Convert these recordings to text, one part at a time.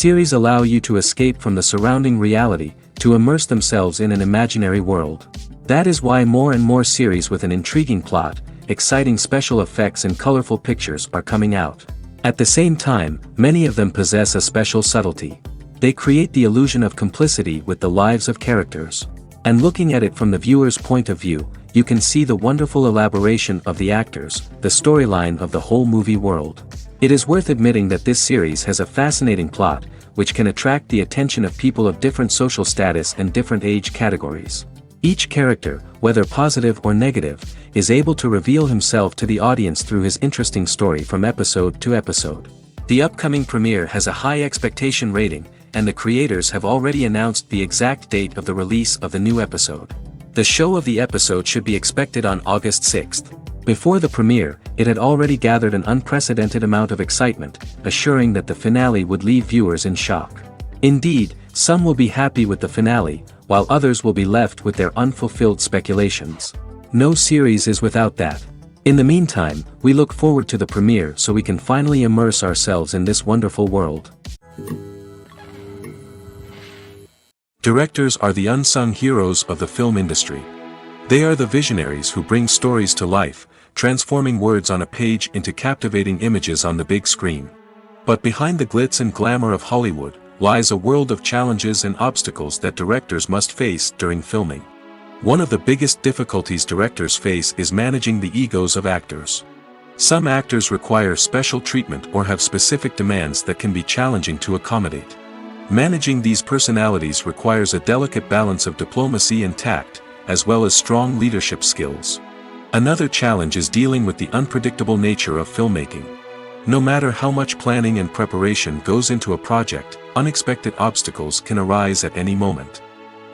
Series allow you to escape from the surrounding reality, to immerse themselves in an imaginary world. That is why more and more series with an intriguing plot, exciting special effects and colorful pictures are coming out. At the same time, many of them possess a special subtlety. They create the illusion of complicity with the lives of characters. And looking at it from the viewer's point of view, you can see the wonderful elaboration of the actors, the storyline of the whole movie world. It is worth admitting that this series has a fascinating plot, which can attract the attention of people of different social status and different age categories. Each character, whether positive or negative, is able to reveal himself to the audience through his interesting story from episode to episode. The upcoming premiere has a high expectation rating, and the creators have already announced the exact date of the release of the new episode. The show of the episode should be expected on August 6th. Before the premiere, it had already gathered an unprecedented amount of excitement, assuring that the finale would leave viewers in shock. Indeed, some will be happy with the finale, while others will be left with their unfulfilled speculations. No series is without that. In the meantime, we look forward to the premiere so we can finally immerse ourselves in this wonderful world. Directors are the unsung heroes of the film industry. They are the visionaries who bring stories to life, transforming words on a page into captivating images on the big screen. But behind the glitz and glamour of Hollywood, lies a world of challenges and obstacles that directors must face during filming. One of the biggest difficulties directors face is managing the egos of actors. Some actors require special treatment or have specific demands that can be challenging to accommodate. Managing these personalities requires a delicate balance of diplomacy and tact, as well as strong leadership skills. Another challenge is dealing with the unpredictable nature of filmmaking. No matter how much planning and preparation goes into a project, unexpected obstacles can arise at any moment.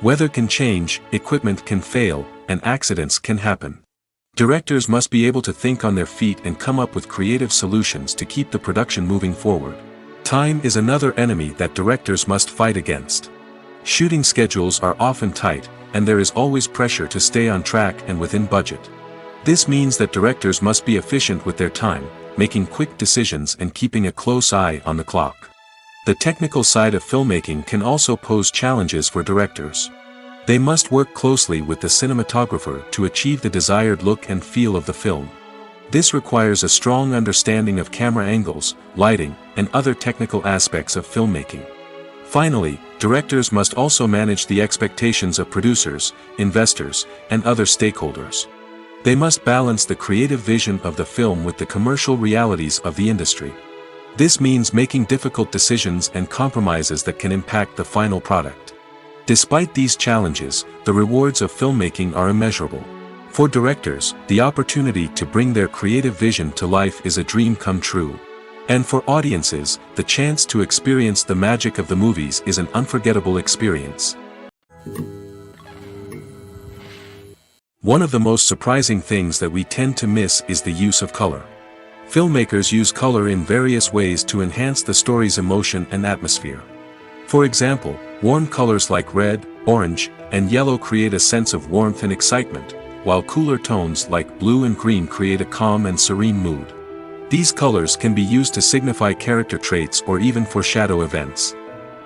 Weather can change, equipment can fail, and accidents can happen. Directors must be able to think on their feet and come up with creative solutions to keep the production moving forward. Time is another enemy that directors must fight against. Shooting schedules are often tight, and there is always pressure to stay on track and within budget. This means that directors must be efficient with their time, making quick decisions and keeping a close eye on the clock. The technical side of filmmaking can also pose challenges for directors. They must work closely with the cinematographer to achieve the desired look and feel of the film. This requires a strong understanding of camera angles, lighting, and other technical aspects of filmmaking. Finally, directors must also manage the expectations of producers, investors, and other stakeholders. They must balance the creative vision of the film with the commercial realities of the industry. This means making difficult decisions and compromises that can impact the final product. Despite these challenges, the rewards of filmmaking are immeasurable. For directors, the opportunity to bring their creative vision to life is a dream come true. And for audiences, the chance to experience the magic of the movies is an unforgettable experience. One of the most surprising things that we tend to miss is the use of color. Filmmakers use color in various ways to enhance the story's emotion and atmosphere. For example, warm colors like red, orange, and yellow create a sense of warmth and excitement, while cooler tones like blue and green create a calm and serene mood. These colors can be used to signify character traits or even foreshadow events.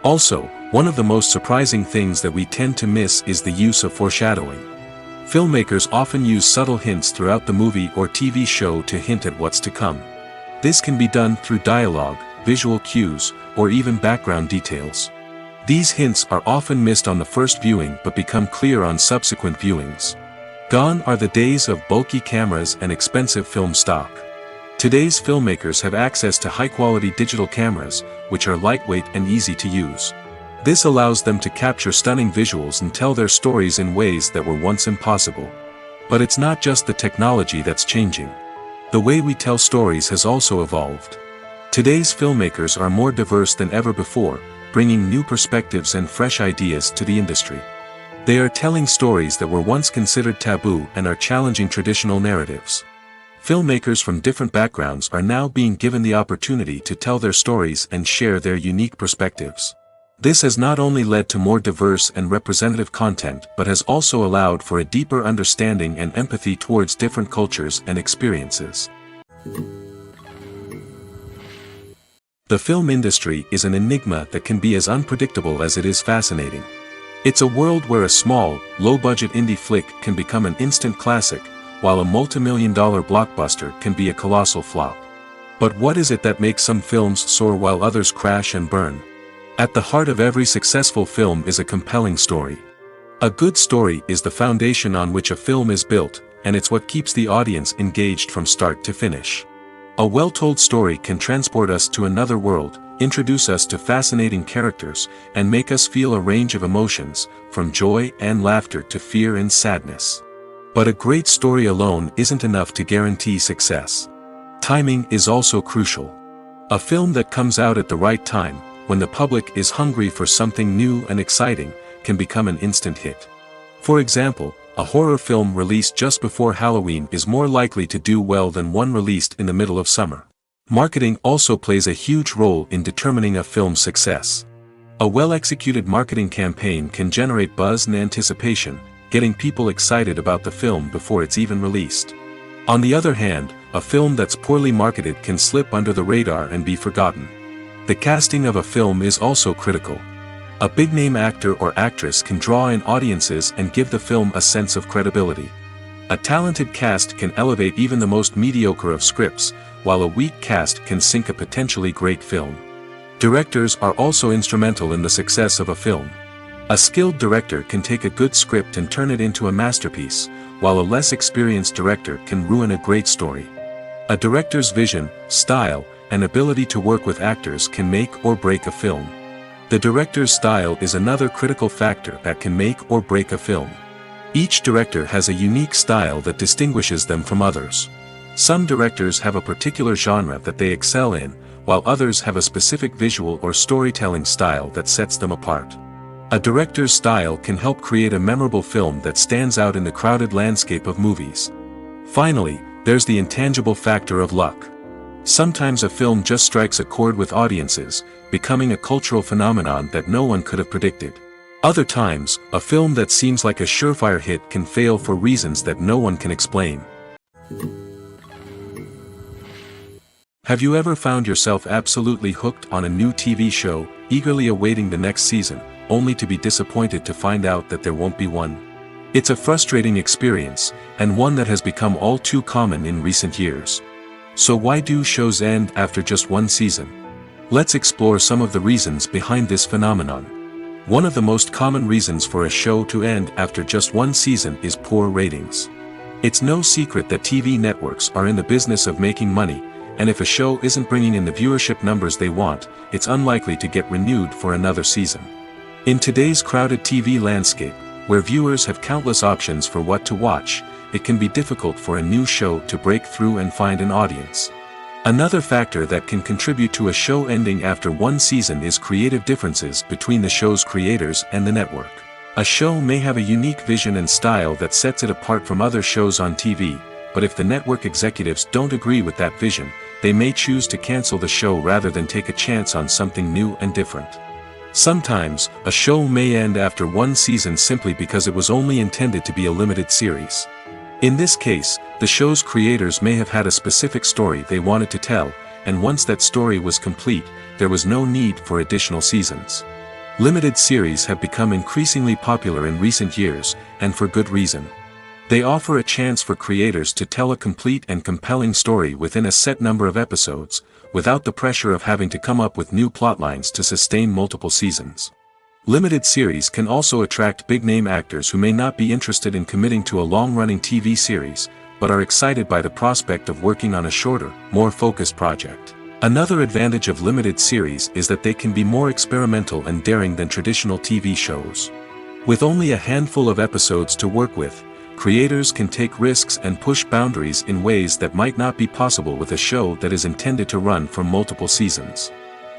Also, one of the most surprising things that we tend to miss is the use of foreshadowing. Filmmakers often use subtle hints throughout the movie or TV show to hint at what's to come. This can be done through dialogue, visual cues, or even background details. These hints are often missed on the first viewing but become clear on subsequent viewings. Gone are the days of bulky cameras and expensive film stock. Today's filmmakers have access to high-quality digital cameras, which are lightweight and easy to use. This allows them to capture stunning visuals and tell their stories in ways that were once impossible. But it's not just the technology that's changing. The way we tell stories has also evolved. Today's filmmakers are more diverse than ever before, bringing new perspectives and fresh ideas to the industry. They are telling stories that were once considered taboo and are challenging traditional narratives. Filmmakers from different backgrounds are now being given the opportunity to tell their stories and share their unique perspectives. This has not only led to more diverse and representative content but has also allowed for a deeper understanding and empathy towards different cultures and experiences. The film industry is an enigma that can be as unpredictable as it is fascinating. It's a world where a small, low-budget indie flick can become an instant classic, while a multi-million-dollar blockbuster can be a colossal flop. But what is it that makes some films soar while others crash and burn? At the heart of every successful film is a compelling story. A good story is the foundation on which a film is built, and it's what keeps the audience engaged from start to finish. A well-told story can transport us to another world, introduce us to fascinating characters, and make us feel a range of emotions, from joy and laughter to fear and sadness. But a great story alone isn't enough to guarantee success. Timing is also crucial. A film that comes out at the right time, when the public is hungry for something new and exciting, can become an instant hit. For example, a horror film released just before Halloween is more likely to do well than one released in the middle of summer. Marketing also plays a huge role in determining a film's success. A well-executed marketing campaign can generate buzz and anticipation, getting people excited about the film before it's even released. On the other hand, a film that's poorly marketed can slip under the radar and be forgotten. The casting of a film is also critical. A big-name actor or actress can draw in audiences and give the film a sense of credibility. A talented cast can elevate even the most mediocre of scripts, while a weak cast can sink a potentially great film. Directors are also instrumental in the success of a film. A skilled director can take a good script and turn it into a masterpiece, while a less experienced director can ruin a great story. A director's vision, style, and ability to work with actors can make or break a film. The director's style is another critical factor that can make or break a film. Each director has a unique style that distinguishes them from others. Some directors have a particular genre that they excel in, while others have a specific visual or storytelling style that sets them apart. A director's style can help create a memorable film that stands out in the crowded landscape of movies. Finally, there's the intangible factor of luck. Sometimes a film just strikes a chord with audiences, becoming a cultural phenomenon that no one could have predicted. Other times, a film that seems like a surefire hit can fail for reasons that no one can explain. Have you ever found yourself absolutely hooked on a new TV show, eagerly awaiting the next season, only to be disappointed to find out that there won't be one? It's a frustrating experience, and one that has become all too common in recent years. So why do shows end after just one season? Let's explore some of the reasons behind this phenomenon. One of the most common reasons for a show to end after just one season is poor ratings. It's no secret that TV networks are in the business of making money, and if a show isn't bringing in the viewership numbers they want, it's unlikely to get renewed for another season. In today's crowded TV landscape, where viewers have countless options for what to watch, it can be difficult for a new show to break through and find an audience. Another factor that can contribute to a show ending after one season is creative differences between the show's creators and the network. A show may have a unique vision and style that sets it apart from other shows on TV, but if the network executives don't agree with that vision, they may choose to cancel the show rather than take a chance on something new and different. Sometimes, a show may end after one season simply because it was only intended to be a limited series. In this case, the show's creators may have had a specific story they wanted to tell, and once that story was complete, there was no need for additional seasons. Limited series have become increasingly popular in recent years, and for good reason. They offer a chance for creators to tell a complete and compelling story within a set number of episodes, without the pressure of having to come up with new plotlines to sustain multiple seasons. Limited series can also attract big-name actors who may not be interested in committing to a long-running TV series, but are excited by the prospect of working on a shorter, more focused project. Another advantage of limited series is that they can be more experimental and daring than traditional TV shows. With only a handful of episodes to work with, creators can take risks and push boundaries in ways that might not be possible with a show that is intended to run for multiple seasons.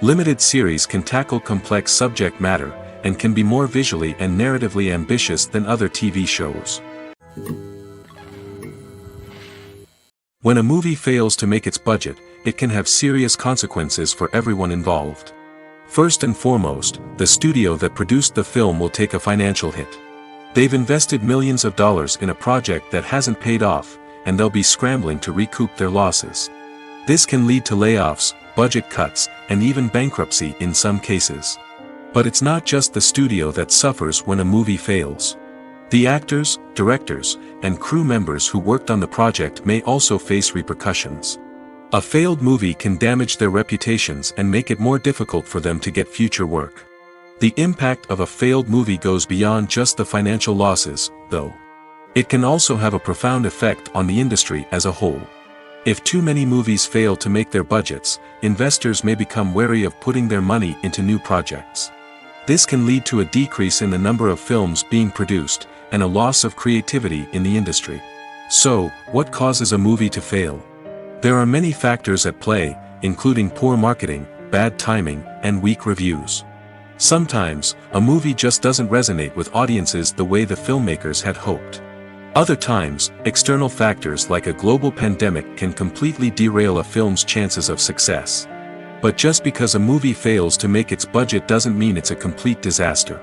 Limited series can tackle complex subject matter, and can be more visually and narratively ambitious than other TV shows. When a movie fails to make its budget, it can have serious consequences for everyone involved. First and foremost, the studio that produced the film will take a financial hit. They've invested millions of dollars in a project that hasn't paid off, and they'll be scrambling to recoup their losses. This can lead to layoffs, budget cuts, and even bankruptcy in some cases. But it's not just the studio that suffers when a movie fails. The actors, directors, and crew members who worked on the project may also face repercussions. A failed movie can damage their reputations and make it more difficult for them to get future work. The impact of a failed movie goes beyond just the financial losses, though. It can also have a profound effect on the industry as a whole. If too many movies fail to make their budgets, investors may become wary of putting their money into new projects. This can lead to a decrease in the number of films being produced, and a loss of creativity in the industry. So, what causes a movie to fail? There are many factors at play, including poor marketing, bad timing, and weak reviews. Sometimes, a movie just doesn't resonate with audiences the way the filmmakers had hoped. Other times, external factors like a global pandemic can completely derail a film's chances of success. But just because a movie fails to make its budget doesn't mean it's a complete disaster.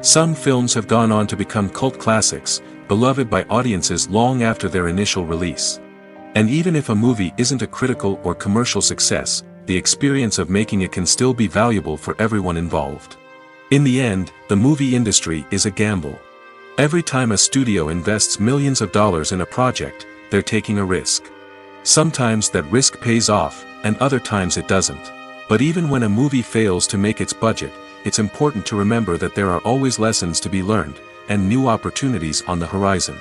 Some films have gone on to become cult classics, beloved by audiences long after their initial release. And even if a movie isn't a critical or commercial success, the experience of making it can still be valuable for everyone involved. In the end, the movie industry is a gamble. Every time a studio invests millions of dollars in a project, they're taking a risk. Sometimes that risk pays off, and other times it doesn't. But even when a movie fails to make its budget, it's important to remember that there are always lessons to be learned, and new opportunities on the horizon.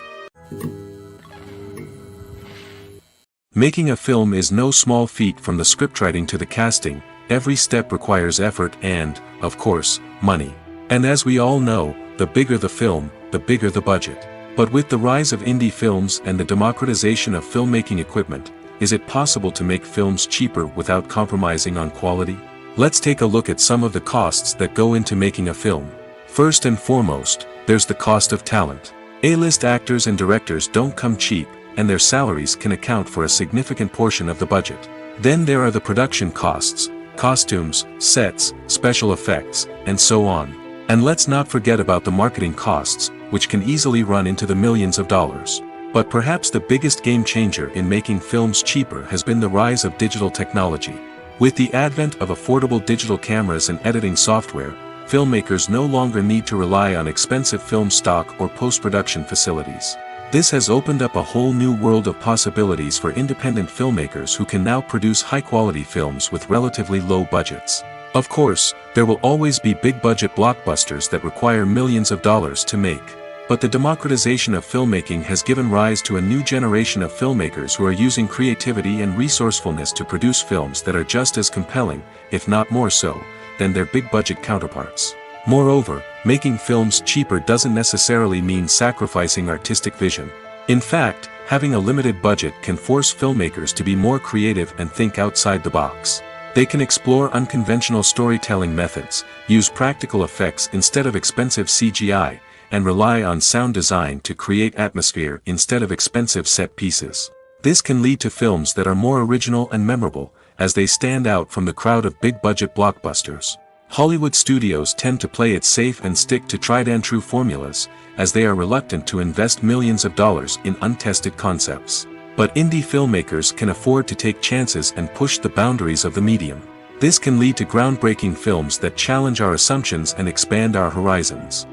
Making a film is no small feat. From the scriptwriting to the casting, every step requires effort and, of course, money. And as we all know, the bigger the film, the bigger the budget. But with the rise of indie films and the democratization of filmmaking equipment, is it possible to make films cheaper without compromising on quality? Let's take a look at some of the costs that go into making a film. First and foremost, there's the cost of talent. A-list actors and directors don't come cheap, and their salaries can account for a significant portion of the budget. Then there are the production costs, costumes, sets, special effects, and so on. And let's not forget about the marketing costs, which can easily run into the millions of dollars. But perhaps the biggest game changer in making films cheaper has been the rise of digital technology. With the advent of affordable digital cameras and editing software, filmmakers no longer need to rely on expensive film stock or post-production facilities. This has opened up a whole new world of possibilities for independent filmmakers who can now produce high-quality films with relatively low budgets. Of course, there will always be big-budget blockbusters that require millions of dollars to make. But the democratization of filmmaking has given rise to a new generation of filmmakers who are using creativity and resourcefulness to produce films that are just as compelling, if not more so, than their big-budget counterparts. Moreover, making films cheaper doesn't necessarily mean sacrificing artistic vision. In fact, having a limited budget can force filmmakers to be more creative and think outside the box. They can explore unconventional storytelling methods, use practical effects instead of expensive CGI, and rely on sound design to create atmosphere instead of expensive set pieces. This can lead to films that are more original and memorable, as they stand out from the crowd of big-budget blockbusters. Hollywood studios tend to play it safe and stick to tried-and-true formulas, as they are reluctant to invest millions of dollars in untested concepts. But indie filmmakers can afford to take chances and push the boundaries of the medium. This can lead to groundbreaking films that challenge our assumptions and expand our horizons.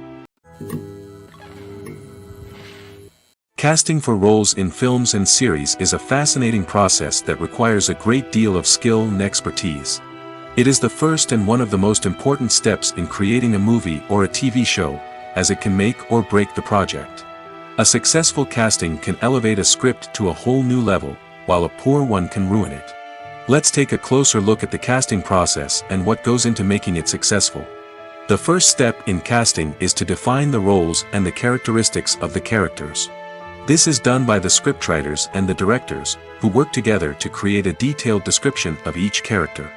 Casting for roles in films and series is a fascinating process that requires a great deal of skill and expertise. It is the first and one of the most important steps in creating a movie or a TV show, as it can make or break the project. A successful casting can elevate a script to a whole new level, while a poor one can ruin it. Let's take a closer look at the casting process and what goes into making it successful. The first step in casting is to define the roles and the characteristics of the characters. This is done by the scriptwriters and the directors, who work together to create a detailed description of each character.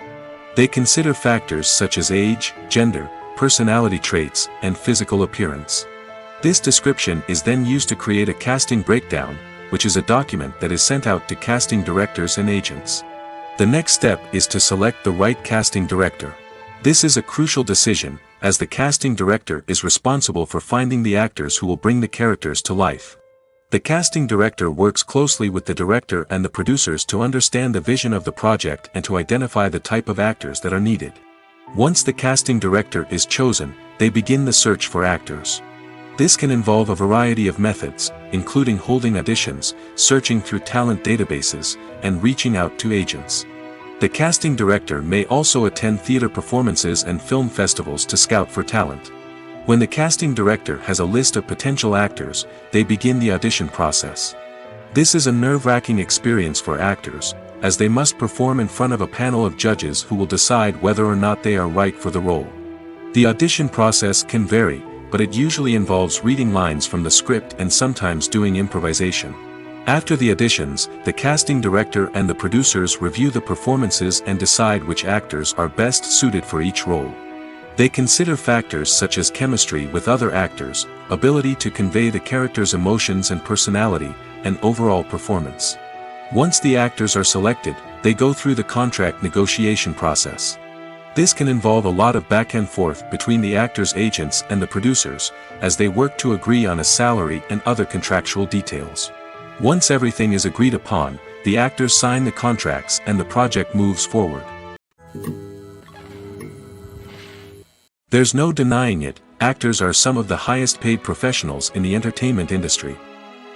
They consider factors such as age, gender, personality traits, and physical appearance. This description is then used to create a casting breakdown, which is a document that is sent out to casting directors and agents. The next step is to select the right casting director. This is a crucial decision, as the casting director is responsible for finding the actors who will bring the characters to life. The casting director works closely with the director and the producers to understand the vision of the project and to identify the type of actors that are needed. Once the casting director is chosen, they begin the search for actors. This can involve a variety of methods, including holding auditions, searching through talent databases, and reaching out to agents. The casting director may also attend theater performances and film festivals to scout for talent. When the casting director has a list of potential actors, they begin the audition process. This is a nerve-wracking experience for actors, as they must perform in front of a panel of judges who will decide whether or not they are right for the role. The audition process can vary, but it usually involves reading lines from the script and sometimes doing improvisation. After the auditions, the casting director and the producers review the performances and decide which actors are best suited for each role. They consider factors such as chemistry with other actors, ability to convey the character's emotions and personality, and overall performance. Once the actors are selected, they go through the contract negotiation process. This can involve a lot of back and forth between the actors' agents and the producers, as they work to agree on a salary and other contractual details. Once everything is agreed upon, the actors sign the contracts and the project moves forward. There's no denying it, actors are some of the highest paid professionals in the entertainment industry.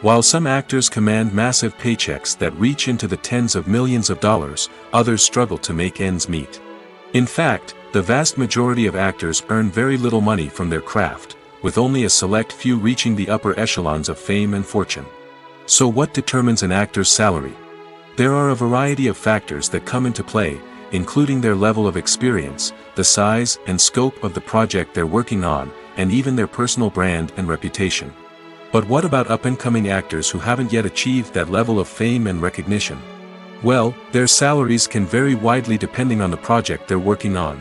While some actors command massive paychecks that reach into the tens of millions of dollars, others struggle to make ends meet. In fact, the vast majority of actors earn very little money from their craft, with only a select few reaching the upper echelons of fame and fortune. So what determines an actor's salary? There are a variety of factors that come into play, including their level of experience, the size and scope of the project they're working on, and even their personal brand and reputation. But what about up-and-coming actors who haven't yet achieved that level of fame and recognition? Well, their salaries can vary widely depending on the project they're working on.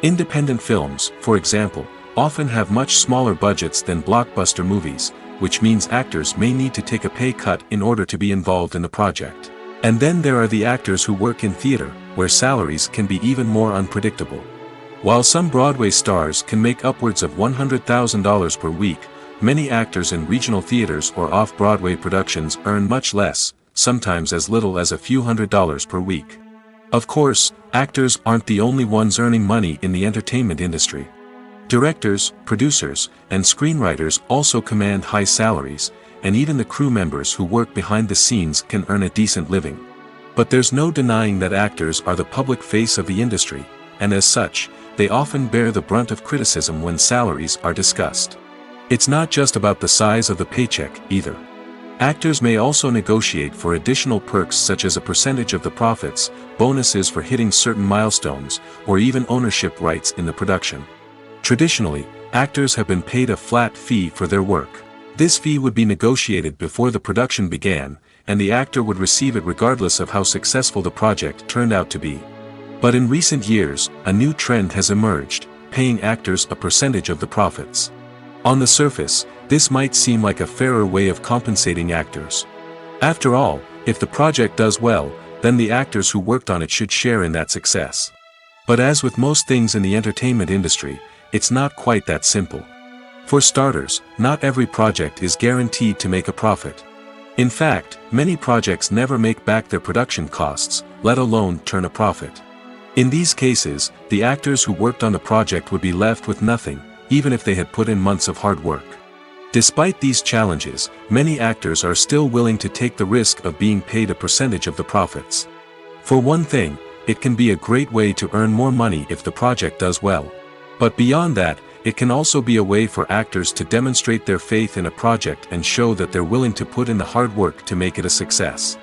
Independent films, for example, often have much smaller budgets than blockbuster movies, which means actors may need to take a pay cut in order to be involved in the project. And then there are the actors who work in theater, where salaries can be even more unpredictable. While some Broadway stars can make upwards of $100,000 per week, many actors in regional theaters or off-Broadway productions earn much less, sometimes as little as a few $100s per week. Of course, actors aren't the only ones earning money in the entertainment industry. Directors, producers, and screenwriters also command high salaries, and even the crew members who work behind the scenes can earn a decent living. But there's no denying that actors are the public face of the industry, and as such, they often bear the brunt of criticism when salaries are discussed. It's not just about the size of the paycheck, either. Actors may also negotiate for additional perks such as a percentage of the profits, bonuses for hitting certain milestones, or even ownership rights in the production. Traditionally, actors have been paid a flat fee for their work. This fee would be negotiated before the production began, and the actor would receive it regardless of how successful the project turned out to be. But in recent years, a new trend has emerged, paying actors a percentage of the profits. On the surface, this might seem like a fairer way of compensating actors. After all, if the project does well, then the actors who worked on it should share in that success. But as with most things in the entertainment industry, it's not quite that simple. For starters, not every project is guaranteed to make a profit. In fact, many projects never make back their production costs, let alone turn a profit. In these cases, the actors who worked on the project would be left with nothing, even if they had put in months of hard work. Despite these challenges, many actors are still willing to take the risk of being paid a percentage of the profits. For one thing, it can be a great way to earn more money if the project does well. But beyond that, it can also be a way for actors to demonstrate their faith in a project and show that they're willing to put in the hard work to make it a success.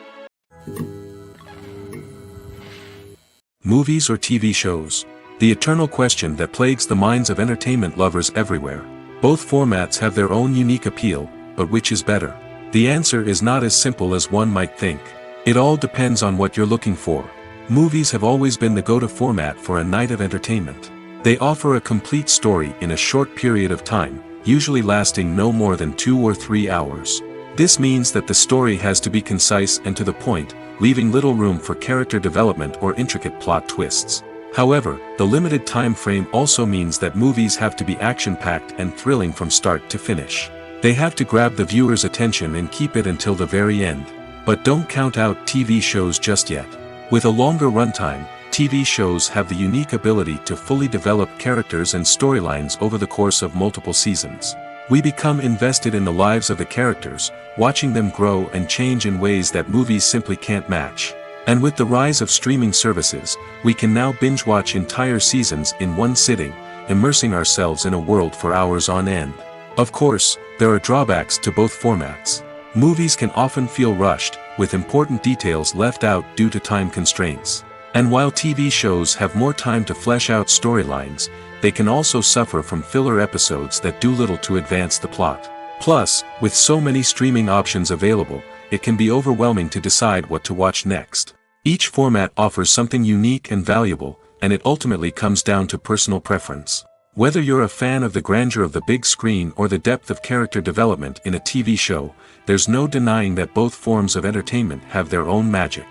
Movies or TV shows? The eternal question that plagues the minds of entertainment lovers everywhere. Both formats have their own unique appeal, but which is better? The answer is not as simple as one might think. It all depends on what you're looking for. Movies have always been the go-to format for a night of entertainment. They offer a complete story in a short period of time, usually lasting no more than 2 or 3 hours. This means that the story has to be concise and to the point, leaving little room for character development or intricate plot twists. However, the limited time frame also means that movies have to be action-packed and thrilling from start to finish. They have to grab the viewer's attention and keep it until the very end. But don't count out TV shows just yet. With a longer runtime, TV shows have the unique ability to fully develop characters and storylines over the course of multiple seasons. We become invested in the lives of the characters, watching them grow and change in ways that movies simply can't match. And with the rise of streaming services, we can now binge-watch entire seasons in one sitting, immersing ourselves in a world for hours on end. Of course, there are drawbacks to both formats. Movies can often feel rushed, with important details left out due to time constraints. And while TV shows have more time to flesh out storylines, they can also suffer from filler episodes that do little to advance the plot. Plus, with so many streaming options available, it can be overwhelming to decide what to watch next. Each format offers something unique and valuable, and it ultimately comes down to personal preference. Whether you're a fan of the grandeur of the big screen or the depth of character development in a TV show, there's no denying that both forms of entertainment have their own magic.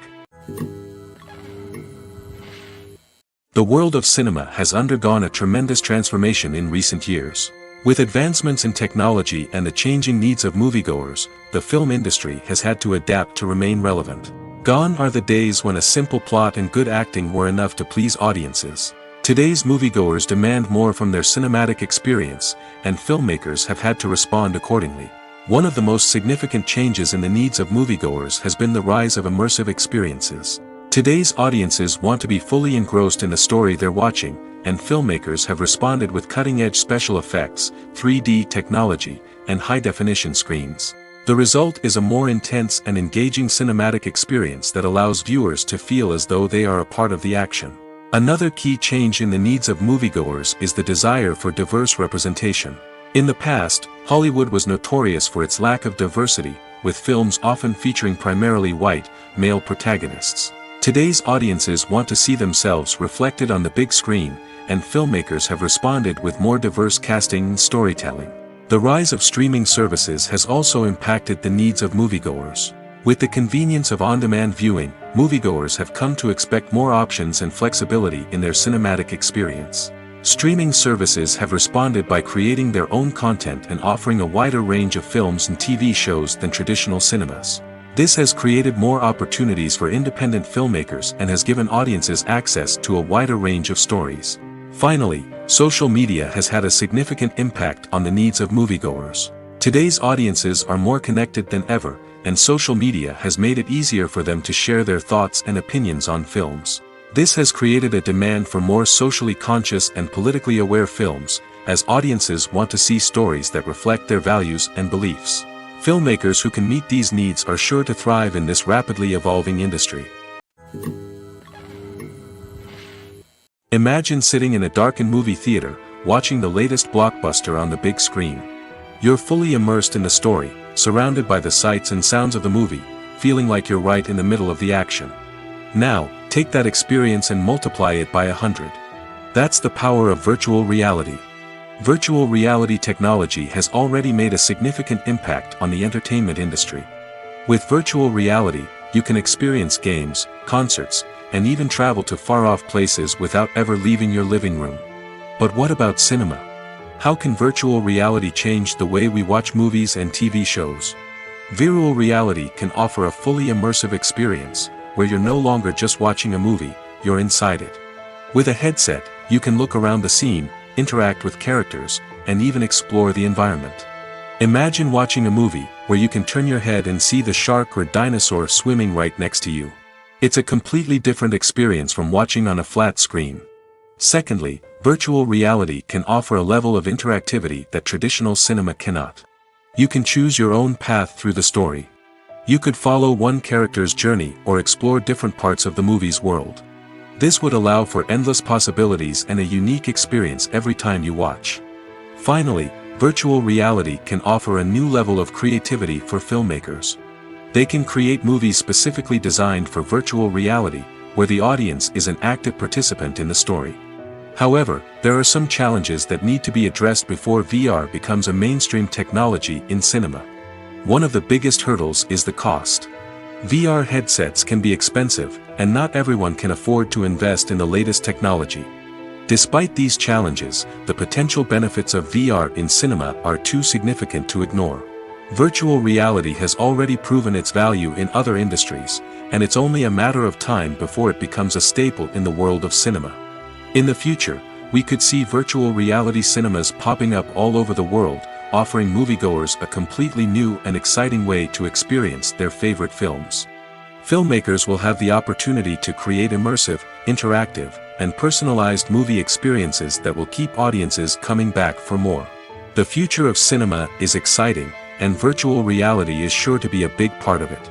The world of cinema has undergone a tremendous transformation in recent years. With advancements in technology and the changing needs of moviegoers, the film industry has had to adapt to remain relevant. Gone are the days when a simple plot and good acting were enough to please audiences. Today's moviegoers demand more from their cinematic experience, and filmmakers have had to respond accordingly. One of the most significant changes in the needs of moviegoers has been the rise of immersive experiences. Today's audiences want to be fully engrossed in the story they're watching, and filmmakers have responded with cutting-edge special effects, 3D technology, and high-definition screens. The result is a more intense and engaging cinematic experience that allows viewers to feel as though they are a part of the action. Another key change in the needs of moviegoers is the desire for diverse representation. In the past, Hollywood was notorious for its lack of diversity, with films often featuring primarily white, male protagonists. Today's audiences want to see themselves reflected on the big screen, and filmmakers have responded with more diverse casting and storytelling. The rise of streaming services has also impacted the needs of moviegoers. With the convenience of on-demand viewing, moviegoers have come to expect more options and flexibility in their cinematic experience. Streaming services have responded by creating their own content and offering a wider range of films and TV shows than traditional cinemas. This has created more opportunities for independent filmmakers and has given audiences access to a wider range of stories. Finally, social media has had a significant impact on the needs of moviegoers. Today's audiences are more connected than ever, and social media has made it easier for them to share their thoughts and opinions on films. This has created a demand for more socially conscious and politically aware films, as audiences want to see stories that reflect their values and beliefs. Filmmakers who can meet these needs are sure to thrive in this rapidly evolving industry. Imagine sitting in a darkened movie theater, watching the latest blockbuster on the big screen. You're fully immersed in the story, surrounded by the sights and sounds of the movie, feeling like you're right in the middle of the action. Now, take that experience and multiply it by 100. That's the power of virtual reality. Virtual reality technology has already made a significant impact on the entertainment industry. With virtual reality, you can experience games, concerts, and even travel to far-off places without ever leaving your living room. But what about cinema? How can virtual reality change the way we watch movies and TV shows? Virtual reality can offer a fully immersive experience, where you're no longer just watching a movie, you're inside it. With a headset, you can look around the scene, interact with characters, and even explore the environment. Imagine watching a movie where you can turn your head and see the shark or dinosaur swimming right next to you. It's a completely different experience from watching on a flat screen. Secondly, virtual reality can offer a level of interactivity that traditional cinema cannot. You can choose your own path through the story. You could follow one character's journey or explore different parts of the movie's world. This would allow for endless possibilities and a unique experience every time you watch. Finally, virtual reality can offer a new level of creativity for filmmakers. They can create movies specifically designed for virtual reality, where the audience is an active participant in the story. However, there are some challenges that need to be addressed before VR becomes a mainstream technology in cinema. One of the biggest hurdles is the cost. VR headsets can be expensive, and not everyone can afford to invest in the latest technology. Despite these challenges, the potential benefits of VR in cinema are too significant to ignore. Virtual reality has already proven its value in other industries, and it's only a matter of time before it becomes a staple in the world of cinema. In the future, we could see virtual reality cinemas popping up all over the world, offering moviegoers a completely new and exciting way to experience their favorite films. Filmmakers will have the opportunity to create immersive, interactive, and personalized movie experiences that will keep audiences coming back for more. The future of cinema is exciting, and virtual reality is sure to be a big part of it.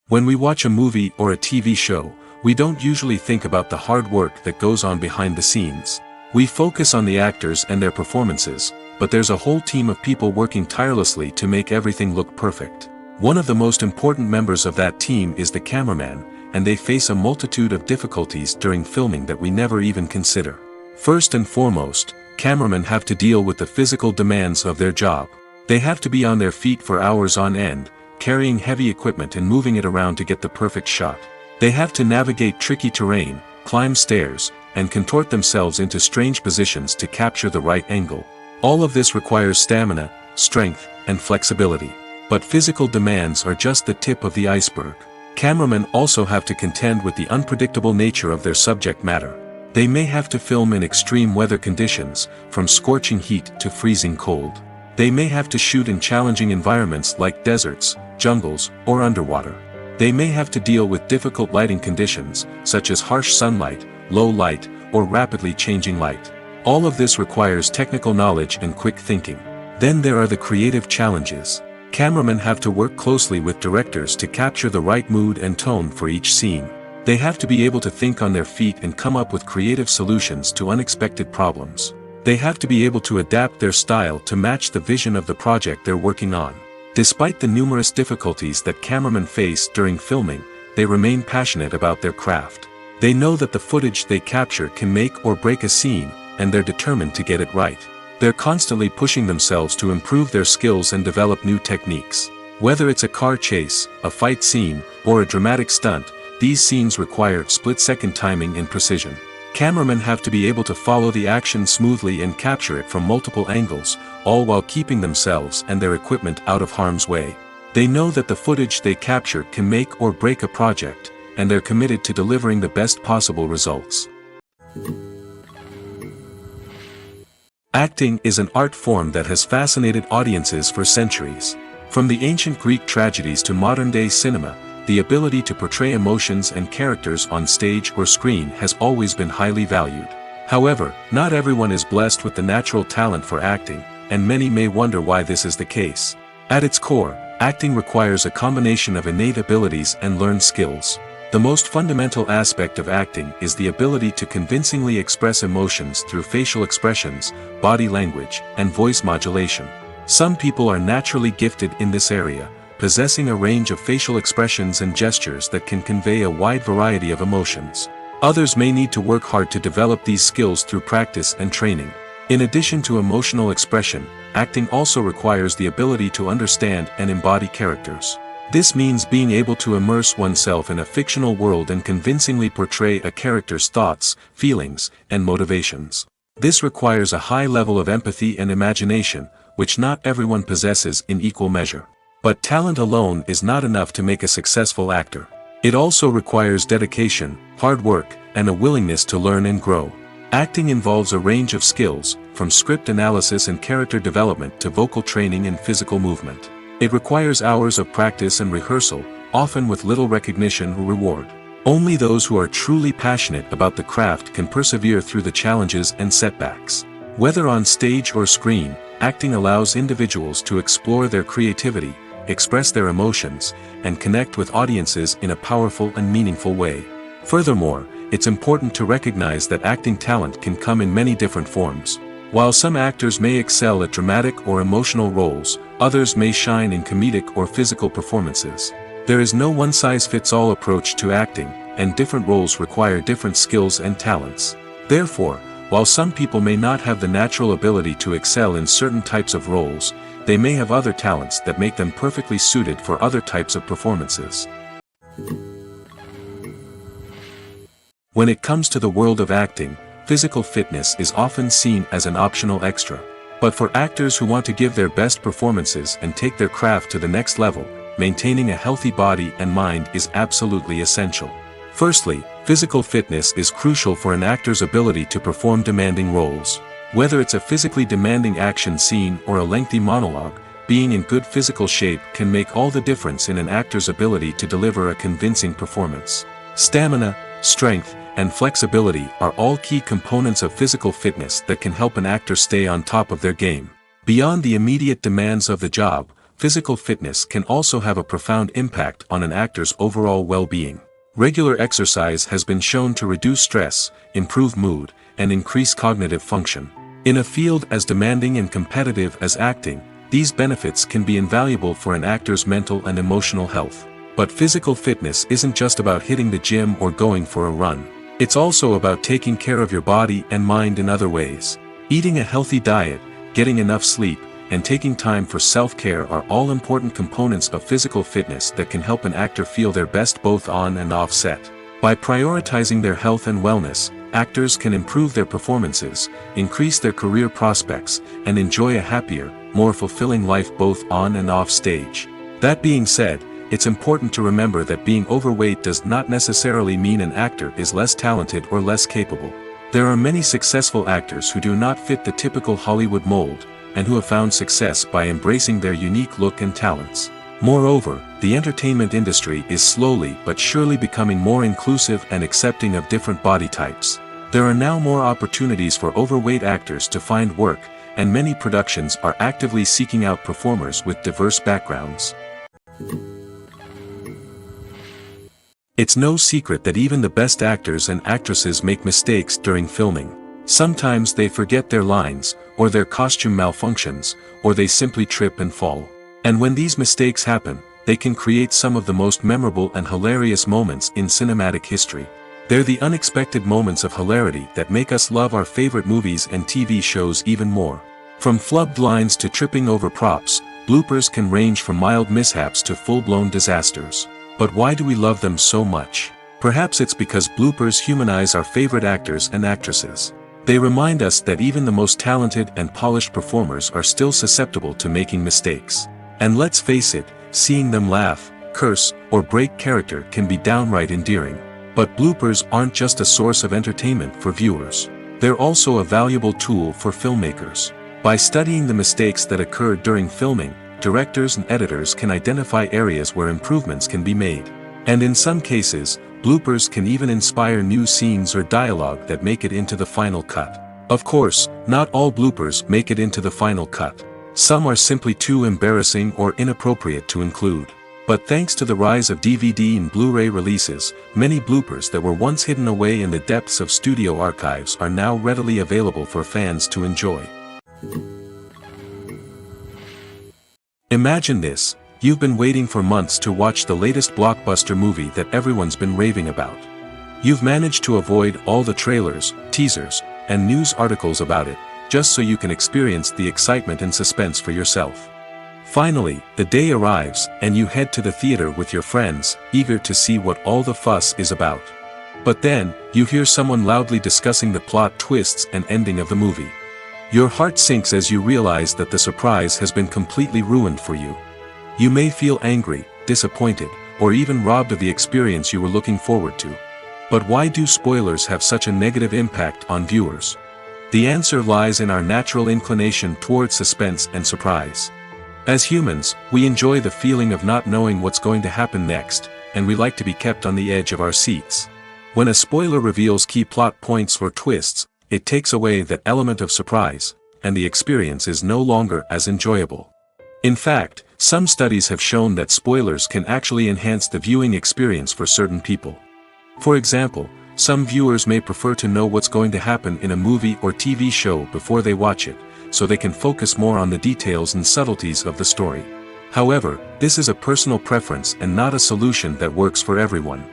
When we watch a movie or a TV show, we don't usually think about the hard work that goes on behind the scenes. We focus on the actors and their performances, but there's a whole team of people working tirelessly to make everything look perfect. One of the most important members of that team is the cameraman, and they face a multitude of difficulties during filming that we never even consider. First and foremost, cameramen have to deal with the physical demands of their job. They have to be on their feet for hours on end, carrying heavy equipment and moving it around to get the perfect shot. They have to navigate tricky terrain, climb stairs, and contort themselves into strange positions to capture the right angle. All of this requires stamina, strength, and flexibility. But physical demands are just the tip of the iceberg. Cameramen also have to contend with the unpredictable nature of their subject matter. They may have to film in extreme weather conditions, from scorching heat to freezing cold. They may have to shoot in challenging environments like deserts, jungles, or underwater. They may have to deal with difficult lighting conditions, such as harsh sunlight, low light, or rapidly changing light. All of this requires technical knowledge and quick thinking. Then there are the creative challenges. Cameramen have to work closely with directors to capture the right mood and tone for each scene. They have to be able to think on their feet and come up with creative solutions to unexpected problems. They have to be able to adapt their style to match the vision of the project they're working on. Despite the numerous difficulties that cameramen face during filming, they remain passionate about their craft. They know that the footage they capture can make or break a scene, and they're determined to get it right. They're constantly pushing themselves to improve their skills and develop new techniques. Whether it's a car chase, a fight scene, or a dramatic stunt, these scenes require split-second timing and precision. Cameramen have to be able to follow the action smoothly and capture it from multiple angles, all while keeping themselves and their equipment out of harm's way. They know that the footage they capture can make or break a project, and they're committed to delivering the best possible results. Acting is an art form that has fascinated audiences for centuries. From the ancient Greek tragedies to modern-day cinema, the ability to portray emotions and characters on stage or screen has always been highly valued. However, not everyone is blessed with the natural talent for acting, and many may wonder why this is the case. At its core, acting requires a combination of innate abilities and learned skills. The most fundamental aspect of acting is the ability to convincingly express emotions through facial expressions, body language, and voice modulation. Some people are naturally gifted in this area, possessing a range of facial expressions and gestures that can convey a wide variety of emotions. Others may need to work hard to develop these skills through practice and training. In addition to emotional expression, acting also requires the ability to understand and embody characters. This means being able to immerse oneself in a fictional world and convincingly portray a character's thoughts, feelings, and motivations. This requires a high level of empathy and imagination, which not everyone possesses in equal measure. But talent alone is not enough to make a successful actor. It also requires dedication, hard work, and a willingness to learn and grow. Acting involves a range of skills, from script analysis and character development to vocal training and physical movement. It requires hours of practice and rehearsal, often with little recognition or reward. Only those who are truly passionate about the craft can persevere through the challenges and setbacks. Whether on stage or screen, acting allows individuals to explore their creativity, express their emotions, and connect with audiences in a powerful and meaningful way. Furthermore, it's important to recognize that acting talent can come in many different forms. While some actors may excel at dramatic or emotional roles, others may shine in comedic or physical performances. There is no one-size-fits-all approach to acting, and different roles require different skills and talents. Therefore, while some people may not have the natural ability to excel in certain types of roles, they may have other talents that make them perfectly suited for other types of performances. When it comes to the world of acting, physical fitness is often seen as an optional extra. But for actors who want to give their best performances and take their craft to the next level, maintaining a healthy body and mind is absolutely essential. Firstly, physical fitness is crucial for an actor's ability to perform demanding roles. Whether it's a physically demanding action scene or a lengthy monologue, being in good physical shape can make all the difference in an actor's ability to deliver a convincing performance. Stamina, strength, and flexibility are all key components of physical fitness that can help an actor stay on top of their game. Beyond the immediate demands of the job, physical fitness can also have a profound impact on an actor's overall well-being. Regular exercise has been shown to reduce stress, improve mood, and increase cognitive function. In a field as demanding and competitive as acting, these benefits can be invaluable for an actor's mental and emotional health. But physical fitness isn't just about hitting the gym or going for a run. It's also about taking care of your body and mind in other ways. Eating a healthy diet, getting enough sleep, and taking time for self-care are all important components of physical fitness that can help an actor feel their best both on and off set. By prioritizing their health and wellness, actors can improve their performances, increase their career prospects, and enjoy a happier, more fulfilling life both on and off stage. That being said, it's important to remember that being overweight does not necessarily mean an actor is less talented or less capable. There are many successful actors who do not fit the typical Hollywood mold, and who have found success by embracing their unique look and talents. Moreover, the entertainment industry is slowly but surely becoming more inclusive and accepting of different body types. There are now more opportunities for overweight actors to find work, and many productions are actively seeking out performers with diverse backgrounds. It's no secret that even the best actors and actresses make mistakes during filming. Sometimes they forget their lines, or their costume malfunctions, or they simply trip and fall. And when these mistakes happen, they can create some of the most memorable and hilarious moments in cinematic history. They're the unexpected moments of hilarity that make us love our favorite movies and TV shows even more. From flubbed lines to tripping over props, bloopers can range from mild mishaps to full-blown disasters. But why do we love them so much? Perhaps it's because bloopers humanize our favorite actors and actresses. They remind us that even the most talented and polished performers are still susceptible to making mistakes. And let's face it, seeing them laugh, curse, or break character can be downright endearing. But bloopers aren't just a source of entertainment for viewers. They're also a valuable tool for filmmakers. By studying the mistakes that occur during filming, directors and editors can identify areas where improvements can be made. And in some cases, bloopers can even inspire new scenes or dialogue that make it into the final cut. Of course, not all bloopers make it into the final cut. Some are simply too embarrassing or inappropriate to include. But thanks to the rise of DVD and Blu-ray releases, many bloopers that were once hidden away in the depths of studio archives are now readily available for fans to enjoy. Imagine this: you've been waiting for months to watch the latest blockbuster movie that everyone's been raving about. You've managed to avoid all the trailers, teasers, and news articles about it, just so you can experience the excitement and suspense for yourself. Finally, the day arrives, and you head to the theater with your friends, eager to see what all the fuss is about. But then, you hear someone loudly discussing the plot twists and ending of the movie. Your heart sinks as you realize that the surprise has been completely ruined for you. You may feel angry, disappointed, or even robbed of the experience you were looking forward to. But why do spoilers have such a negative impact on viewers? The answer lies in our natural inclination toward suspense and surprise. As humans, we enjoy the feeling of not knowing what's going to happen next, and we like to be kept on the edge of our seats. When a spoiler reveals key plot points or twists, it takes away that element of surprise, and the experience is no longer as enjoyable. In fact, some studies have shown that spoilers can actually enhance the viewing experience for certain people. For example, some viewers may prefer to know what's going to happen in a movie or TV show before they watch it, so they can focus more on the details and subtleties of the story. However, this is a personal preference and not a solution that works for everyone.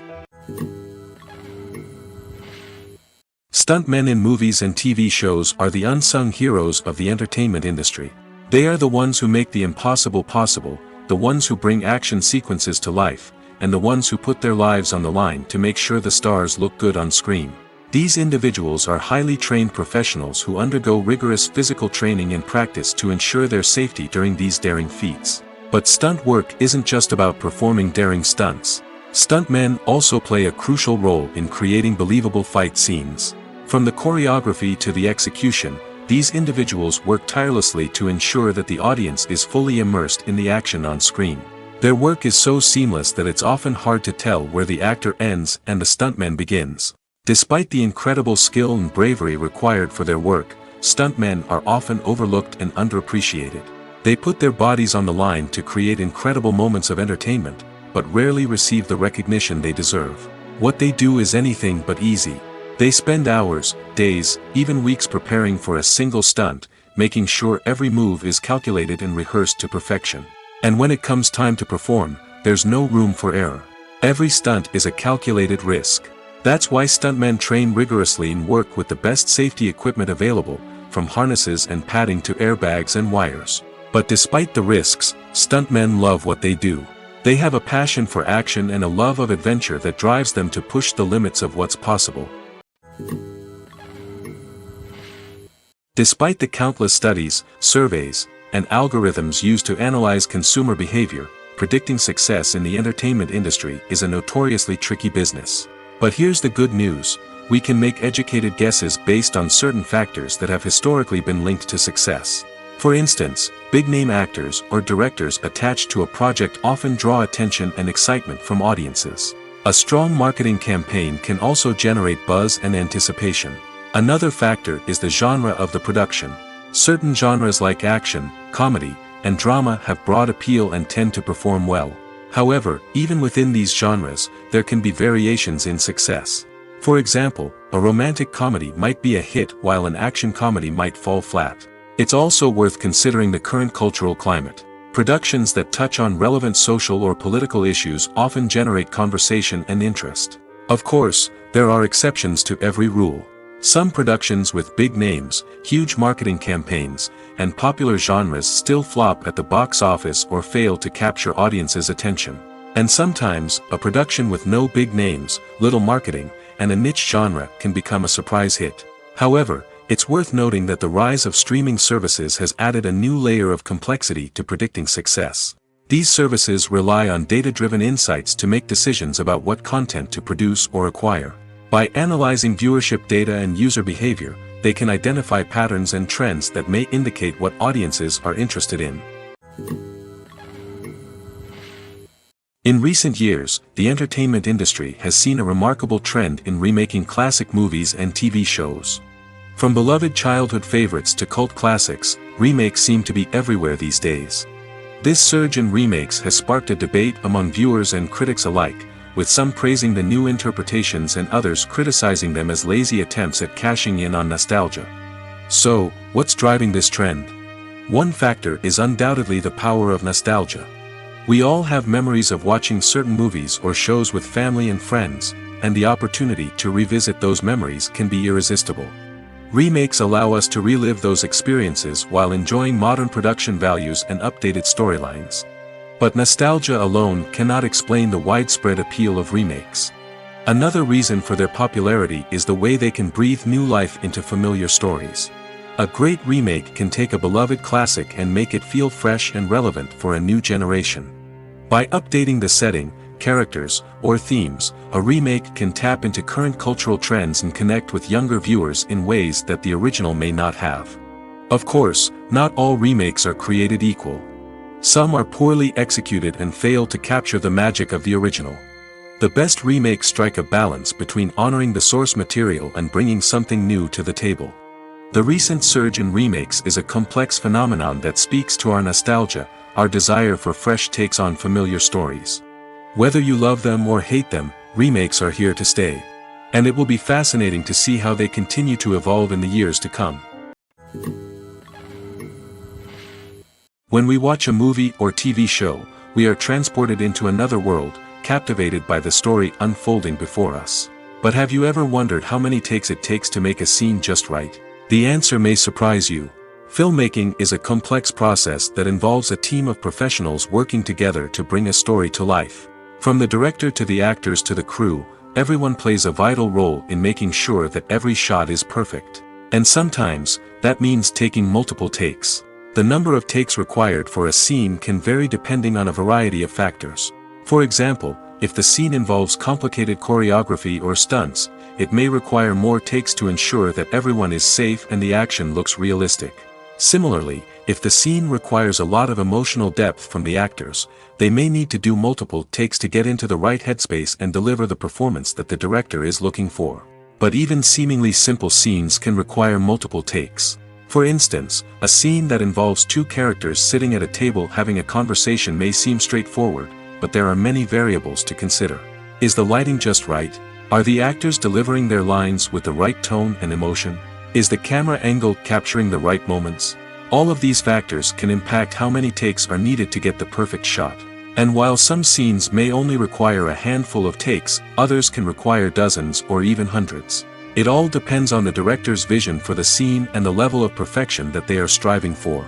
Stuntmen in movies and TV shows are the unsung heroes of the entertainment industry. They are the ones who make the impossible possible, the ones who bring action sequences to life, and the ones who put their lives on the line to make sure the stars look good on screen. These individuals are highly trained professionals who undergo rigorous physical training and practice to ensure their safety during these daring feats. But stunt work isn't just about performing daring stunts. Stuntmen also play a crucial role in creating believable fight scenes. From the choreography to the execution, these individuals work tirelessly to ensure that the audience is fully immersed in the action on screen. Their work is so seamless that it's often hard to tell where the actor ends and the stuntman begins. Despite the incredible skill and bravery required for their work, stuntmen are often overlooked and underappreciated. They put their bodies on the line to create incredible moments of entertainment, but rarely receive the recognition they deserve. What they do is anything but easy. They spend hours, days, even weeks preparing for a single stunt, making sure every move is calculated and rehearsed to perfection. And when it comes time to perform, there's no room for error. Every stunt is a calculated risk. That's why stuntmen train rigorously and work with the best safety equipment available, from harnesses and padding to airbags and wires. But despite the risks, stuntmen love what they do. They have a passion for action and a love of adventure that drives them to push the limits of what's possible. Despite the countless studies, surveys, and algorithms used to analyze consumer behavior, predicting success in the entertainment industry is a notoriously tricky business. But here's the good news: we can make educated guesses based on certain factors that have historically been linked to success. For instance, big-name actors or directors attached to a project often draw attention and excitement from audiences. A strong marketing campaign can also generate buzz and anticipation. Another factor is the genre of the production. Certain genres like action, comedy, and drama have broad appeal and tend to perform well. However, even within these genres, there can be variations in success. For example, a romantic comedy might be a hit while an action comedy might fall flat. It's also worth considering the current cultural climate. Productions that touch on relevant social or political issues often generate conversation and interest. Of course, there are exceptions to every rule. Some productions with big names, huge marketing campaigns, and popular genres still flop at the box office or fail to capture audiences' attention. And sometimes, a production with no big names, little marketing, and a niche genre can become a surprise hit. However, it's worth noting that the rise of streaming services has added a new layer of complexity to predicting success. These services rely on data-driven insights to make decisions about what content to produce or acquire. By analyzing viewership data and user behavior, they can identify patterns and trends that may indicate what audiences are interested in. In recent years, the entertainment industry has seen a remarkable trend in remaking classic movies and TV shows. From beloved childhood favorites to cult classics, remakes seem to be everywhere these days. This surge in remakes has sparked a debate among viewers and critics alike, with some praising the new interpretations and others criticizing them as lazy attempts at cashing in on nostalgia. So, what's driving this trend? One factor is undoubtedly the power of nostalgia. We all have memories of watching certain movies or shows with family and friends, and the opportunity to revisit those memories can be irresistible. Remakes allow us to relive those experiences while enjoying modern production values and updated storylines. But nostalgia alone cannot explain the widespread appeal of remakes. Another reason for their popularity is the way they can breathe new life into familiar stories. A great remake can take a beloved classic and make it feel fresh and relevant for a new generation. By updating the setting, characters, or themes, a remake can tap into current cultural trends and connect with younger viewers in ways that the original may not have. Of course, not all remakes are created equal. Some are poorly executed and fail to capture the magic of the original. The best remakes strike a balance between honoring the source material and bringing something new to the table. The recent surge in remakes is a complex phenomenon that speaks to our nostalgia, our desire for fresh takes on familiar stories. Whether you love them or hate them, remakes are here to stay. And it will be fascinating to see how they continue to evolve in the years to come. When we watch a movie or TV show, we are transported into another world, captivated by the story unfolding before us. But have you ever wondered how many takes it takes to make a scene just right? The answer may surprise you. Filmmaking is a complex process that involves a team of professionals working together to bring a story to life. From the director to the actors to the crew, everyone plays a vital role in making sure that every shot is perfect. And sometimes, that means taking multiple takes. The number of takes required for a scene can vary depending on a variety of factors. For example, if the scene involves complicated choreography or stunts, it may require more takes to ensure that everyone is safe and the action looks realistic. Similarly, if the scene requires a lot of emotional depth from the actors, they may need to do multiple takes to get into the right headspace and deliver the performance that the director is looking for. But even seemingly simple scenes can require multiple takes. For instance, a scene that involves two characters sitting at a table having a conversation may seem straightforward, but there are many variables to consider. Is the lighting just right? Are the actors delivering their lines with the right tone and emotion? Is the camera angle capturing the right moments? All of these factors can impact how many takes are needed to get the perfect shot. And while some scenes may only require a handful of takes, others can require dozens or even hundreds. It all depends on the director's vision for the scene and the level of perfection that they are striving for.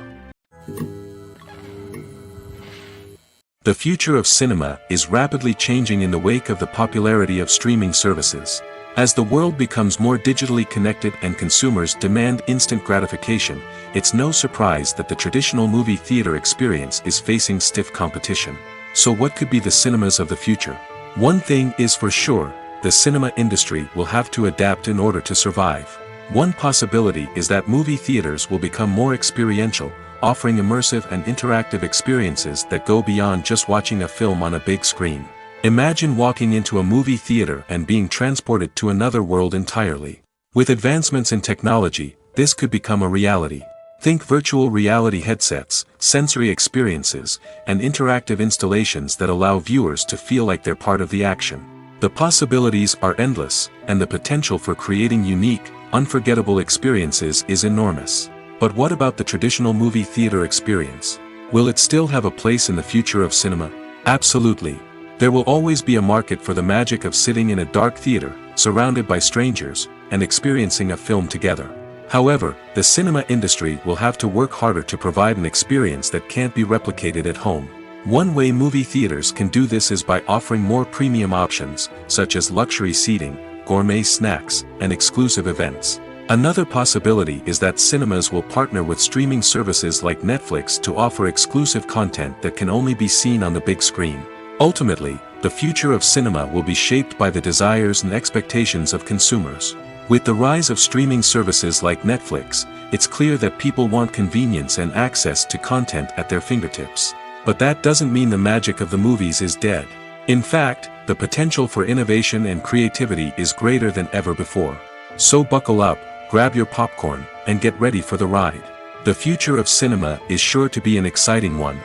The future of cinema is rapidly changing in the wake of the popularity of streaming services. As the world becomes more digitally connected and consumers demand instant gratification, it's no surprise that the traditional movie theater experience is facing stiff competition. So what could be the cinemas of the future? One thing is for sure, the cinema industry will have to adapt in order to survive. One possibility is that movie theaters will become more experiential, offering immersive and interactive experiences that go beyond just watching a film on a big screen. Imagine walking into a movie theater and being transported to another world entirely. With advancements in technology, this could become a reality. Think virtual reality headsets, sensory experiences, and interactive installations that allow viewers to feel like they're part of the action. The possibilities are endless, and the potential for creating unique, unforgettable experiences is enormous. But what about the traditional movie theater experience? Will it still have a place in the future of cinema? Absolutely. There will always be a market for the magic of sitting in a dark theater, surrounded by strangers, and experiencing a film together. However, the cinema industry will have to work harder to provide an experience that can't be replicated at home. One way movie theaters can do this is by offering more premium options, such as luxury seating, gourmet snacks, and exclusive events. Another possibility is that cinemas will partner with streaming services like Netflix to offer exclusive content that can only be seen on the big screen. Ultimately, the future of cinema will be shaped by the desires and expectations of consumers. With the rise of streaming services like Netflix, it's clear that people want convenience and access to content at their fingertips. But that doesn't mean the magic of the movies is dead. In fact, the potential for innovation and creativity is greater than ever before. So buckle up, grab your popcorn, and get ready for the ride. The future of cinema is sure to be an exciting one.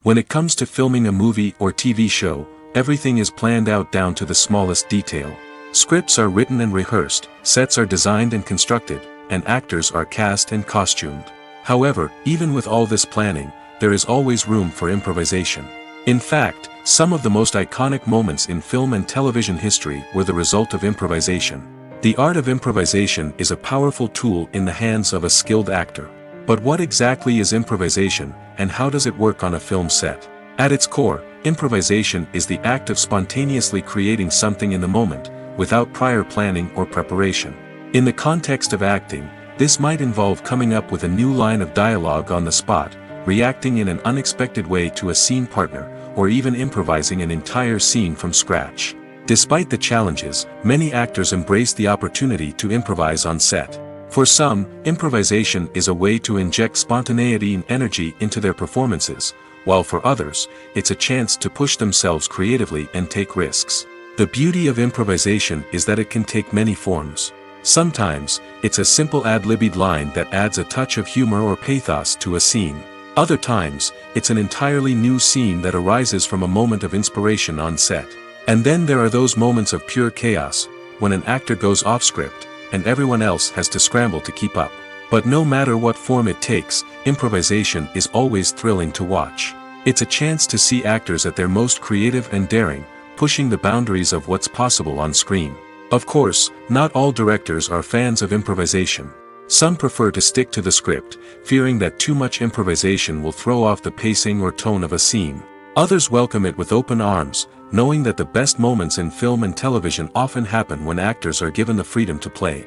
When it comes to filming a movie or TV show, everything is planned out down to the smallest detail. Scripts are written and rehearsed, sets are designed and constructed, and actors are cast and costumed. However, even with all this planning, there is always room for improvisation. In fact, some of the most iconic moments in film and television history were the result of improvisation. The art of improvisation is a powerful tool in the hands of a skilled actor. But what exactly is improvisation, and how does it work on a film set? At its core, improvisation is the act of spontaneously creating something in the moment, without prior planning or preparation. In the context of acting, this might involve coming up with a new line of dialogue on the spot, reacting in an unexpected way to a scene partner, or even improvising an entire scene from scratch. Despite the challenges, many actors embrace the opportunity to improvise on set. For some, improvisation is a way to inject spontaneity and energy into their performances, while for others, it's a chance to push themselves creatively and take risks. The beauty of improvisation is that it can take many forms. Sometimes, it's a simple ad-libbed line that adds a touch of humor or pathos to a scene. Other times, it's an entirely new scene that arises from a moment of inspiration on set. And then there are those moments of pure chaos, when an actor goes off script, and everyone else has to scramble to keep up. But no matter what form it takes, improvisation is always thrilling to watch. It's a chance to see actors at their most creative and daring, pushing the boundaries of what's possible on screen. Of course, not all directors are fans of improvisation. Some prefer to stick to the script, fearing that too much improvisation will throw off the pacing or tone of a scene. Others welcome it with open arms, knowing that the best moments in film and television often happen when actors are given the freedom to play.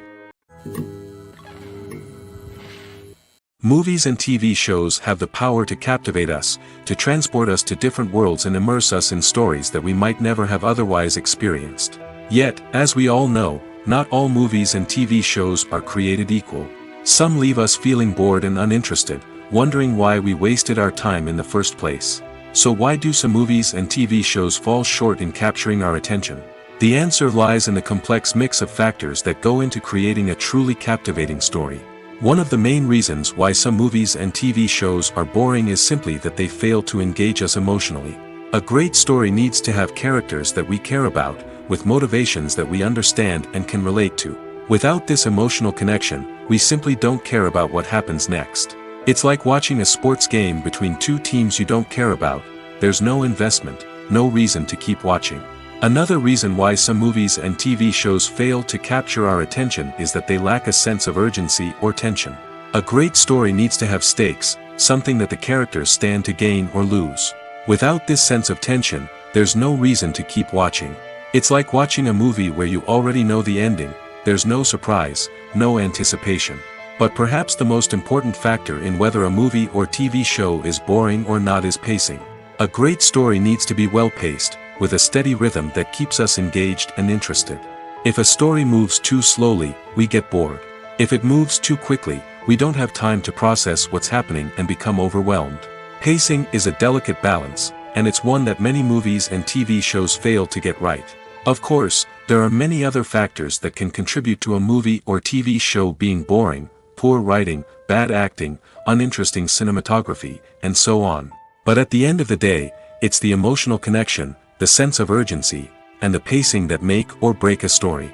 Movies and TV shows have the power to captivate us, to transport us to different worlds and immerse us in stories that we might never have otherwise experienced. Yet, as we all know, not all movies and TV shows are created equal. Some leave us feeling bored and uninterested, wondering why we wasted our time in the first place. So why do some movies and TV shows fall short in capturing our attention? The answer lies in the complex mix of factors that go into creating a truly captivating story. One of the main reasons why some movies and TV shows are boring is simply that they fail to engage us emotionally. A great story needs to have characters that we care about, with motivations that we understand and can relate to. Without this emotional connection, we simply don't care about what happens next. It's like watching a sports game between two teams you don't care about. There's no investment, no reason to keep watching. Another reason why some movies and TV shows fail to capture our attention is that they lack a sense of urgency or tension. A great story needs to have stakes, something that the characters stand to gain or lose. Without this sense of tension, there's no reason to keep watching. It's like watching a movie where you already know the ending. There's no surprise, no anticipation. But perhaps the most important factor in whether a movie or TV show is boring or not is pacing. A great story needs to be well-paced, with a steady rhythm that keeps us engaged and interested. If a story moves too slowly, we get bored. If it moves too quickly, we don't have time to process what's happening and become overwhelmed. Pacing is a delicate balance, and it's one that many movies and TV shows fail to get right. Of course, there are many other factors that can contribute to a movie or TV show being boring: poor writing, bad acting, uninteresting cinematography, and so on. But at the end of the day, it's the emotional connection, the sense of urgency, and the pacing that make or break a story.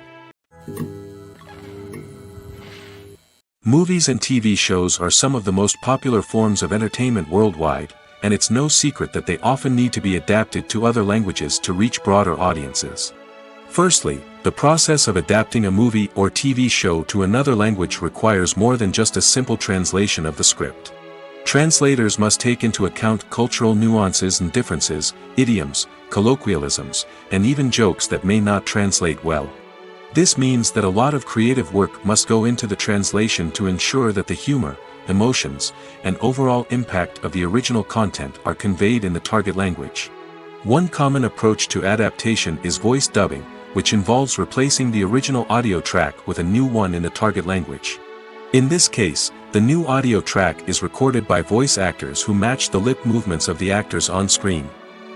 Movies and TV shows are some of the most popular forms of entertainment worldwide, and it's no secret that they often need to be adapted to other languages to reach broader audiences. Firstly, the process of adapting a movie or TV show to another language requires more than just a simple translation of the script. Translators must take into account cultural nuances and differences, idioms, colloquialisms, and even jokes that may not translate well. This means that a lot of creative work must go into the translation to ensure that the humor, emotions, and overall impact of the original content are conveyed in the target language. One common approach to adaptation is voice dubbing, which involves replacing the original audio track with a new one in the target language. In this case, the new audio track is recorded by voice actors who match the lip movements of the actors on screen.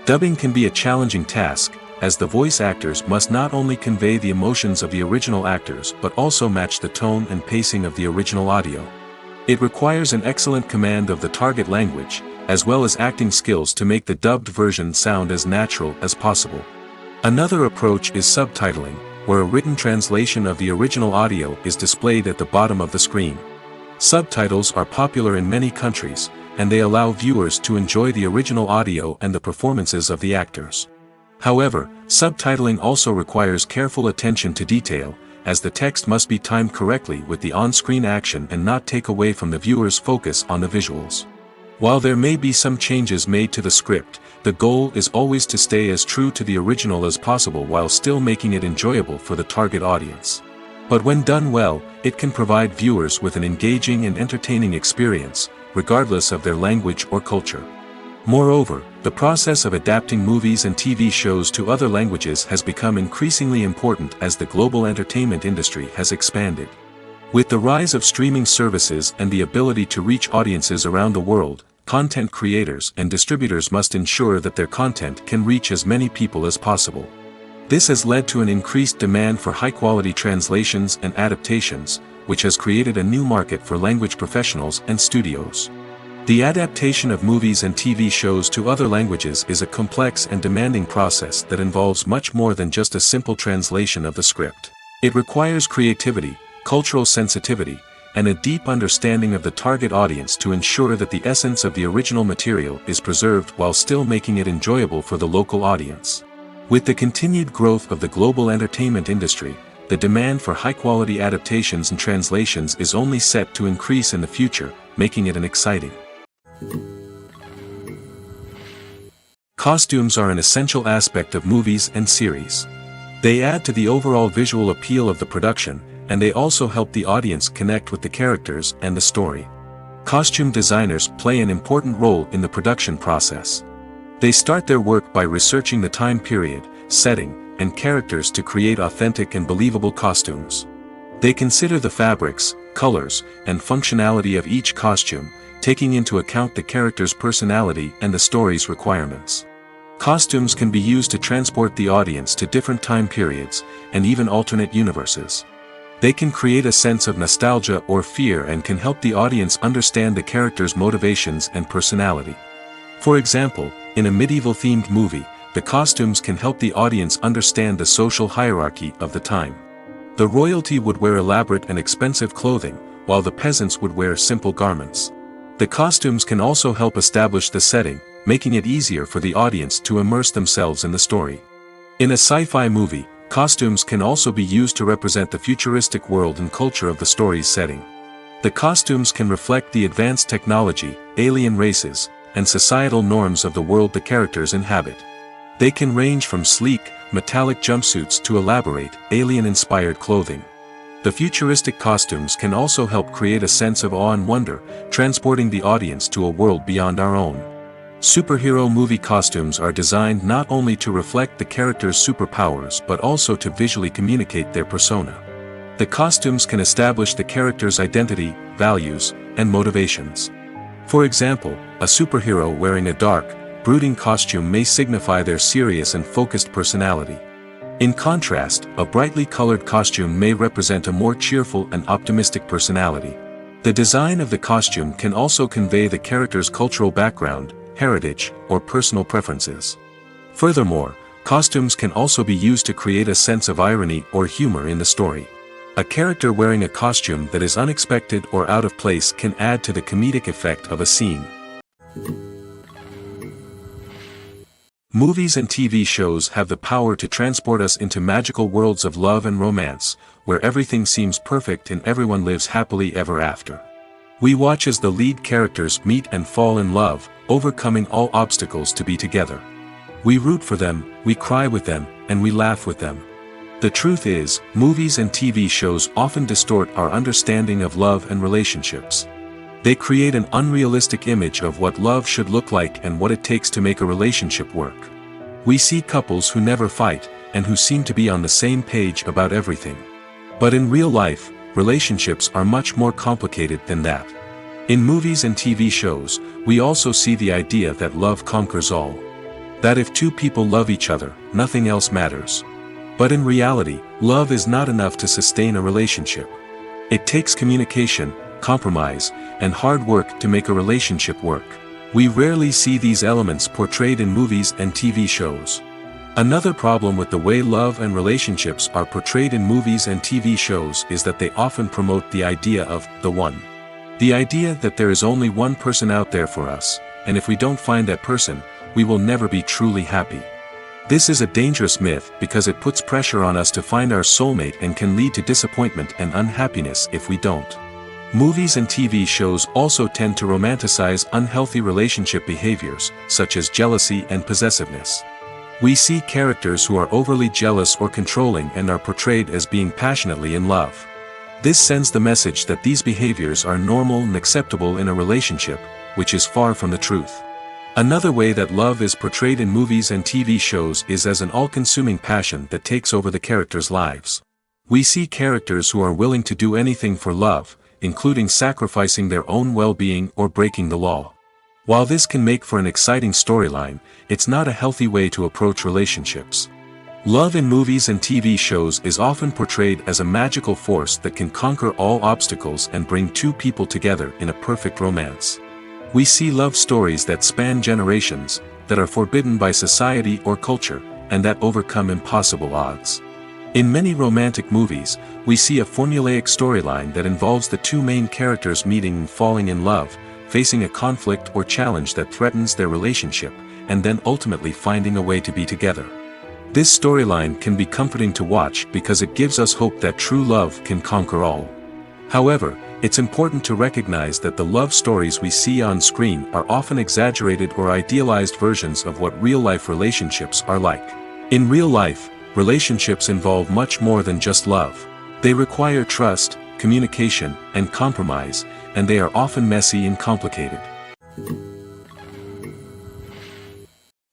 Dubbing can be a challenging task, as the voice actors must not only convey the emotions of the original actors but also match the tone and pacing of the original audio. It requires an excellent command of the target language, as well as acting skills to make the dubbed version sound as natural as possible. Another approach is subtitling, where a written translation of the original audio is displayed at the bottom of the screen. Subtitles are popular in many countries, and they allow viewers to enjoy the original audio and the performances of the actors. However, subtitling also requires careful attention to detail, as the text must be timed correctly with the on-screen action and not take away from the viewer's focus on the visuals. While there may be some changes made to the script, the goal is always to stay as true to the original as possible while still making it enjoyable for the target audience. But when done well, it can provide viewers with an engaging and entertaining experience, regardless of their language or culture. Moreover, the process of adapting movies and TV shows to other languages has become increasingly important as the global entertainment industry has expanded. With the rise of streaming services and the ability to reach audiences around the world, content creators and distributors must ensure that their content can reach as many people as possible. This has led to an increased demand for high-quality translations and adaptations, which has created a new market for language professionals and studios. The adaptation of movies and TV shows to other languages is a complex and demanding process that involves much more than just a simple translation of the script. It requires creativity, cultural sensitivity, and a deep understanding of the target audience to ensure that the essence of the original material is preserved while still making it enjoyable for the local audience. With the continued growth of the global entertainment industry, the demand for high-quality adaptations and translations is only set to increase in the future, making it an exciting. Costumes are an essential aspect of movies and series. They add to the overall visual appeal of the production, and they also help the audience connect with the characters and the story. Costume designers play an important role in the production process. They start their work by researching the time period, setting, and characters to create authentic and believable costumes. They consider the fabrics, colors, and functionality of each costume, taking into account the character's personality and the story's requirements. Costumes can be used to transport the audience to different time periods, and even alternate universes. They can create a sense of nostalgia or fear and can help the audience understand the character's motivations and personality. For example, in a medieval-themed movie, the costumes can help the audience understand the social hierarchy of the time. The royalty would wear elaborate and expensive clothing, while the peasants would wear simple garments. The costumes can also help establish the setting, making it easier for the audience to immerse themselves in the story. In a sci-fi movie, costumes can also be used to represent the futuristic world and culture of the story's setting. The costumes can reflect the advanced technology, alien races, and societal norms of the world the characters inhabit. They can range from sleek, metallic jumpsuits to elaborate, alien-inspired clothing. The futuristic costumes can also help create a sense of awe and wonder, transporting the audience to a world beyond our own. Superhero movie costumes are designed not only to reflect the character's superpowers but also to visually communicate their persona. The costumes can establish the character's identity, values, and motivations. For example, a superhero wearing a dark, brooding costume may signify their serious and focused personality. In contrast, a brightly colored costume may represent a more cheerful and optimistic personality. The design of the costume can also convey the character's cultural background, heritage, or personal preferences. Furthermore, costumes can also be used to create a sense of irony or humor in the story. A character wearing a costume that is unexpected or out of place can add to the comedic effect of a scene. Movies and TV shows have the power to transport us into magical worlds of love and romance, where everything seems perfect and everyone lives happily ever after. We watch as the lead characters meet and fall in love, overcoming all obstacles to be together. We root for them, we cry with them, and we laugh with them. The truth is, movies and TV shows often distort our understanding of love and relationships. They create an unrealistic image of what love should look like and what it takes to make a relationship work. We see couples who never fight, and who seem to be on the same page about everything. But in real life, relationships are much more complicated than that. In movies and TV shows, we also see the idea that love conquers all. That if two people love each other, nothing else matters. But in reality, love is not enough to sustain a relationship. It takes communication, compromise, and hard work to make a relationship work. We rarely see these elements portrayed in movies and TV shows. Another problem with the way love and relationships are portrayed in movies and TV shows is that they often promote the idea of the one. The idea that there is only one person out there for us, and if we don't find that person, we will never be truly happy. This is a dangerous myth because it puts pressure on us to find our soulmate and can lead to disappointment and unhappiness if we don't. Movies and TV shows also tend to romanticize unhealthy relationship behaviors, such as jealousy and possessiveness. We see characters who are overly jealous or controlling and are portrayed as being passionately in love. This sends the message that these behaviors are normal and acceptable in a relationship, which is far from the truth. Another way that love is portrayed in movies and TV shows is as an all-consuming passion that takes over the characters' lives. We see characters who are willing to do anything for love, including sacrificing their own well-being or breaking the law. While this can make for an exciting storyline, it's not a healthy way to approach relationships. Love in movies and TV shows is often portrayed as a magical force that can conquer all obstacles and bring two people together in a perfect romance. We see love stories that span generations, that are forbidden by society or culture, and that overcome impossible odds. In many romantic movies, we see a formulaic storyline that involves the two main characters meeting and falling in love, facing a conflict or challenge that threatens their relationship, and then ultimately finding a way to be together. This storyline can be comforting to watch because it gives us hope that true love can conquer all. However, it's important to recognize that the love stories we see on screen are often exaggerated or idealized versions of what real-life relationships are like. In real life, relationships involve much more than just love. They require trust, communication, and compromise, and they are often messy and complicated.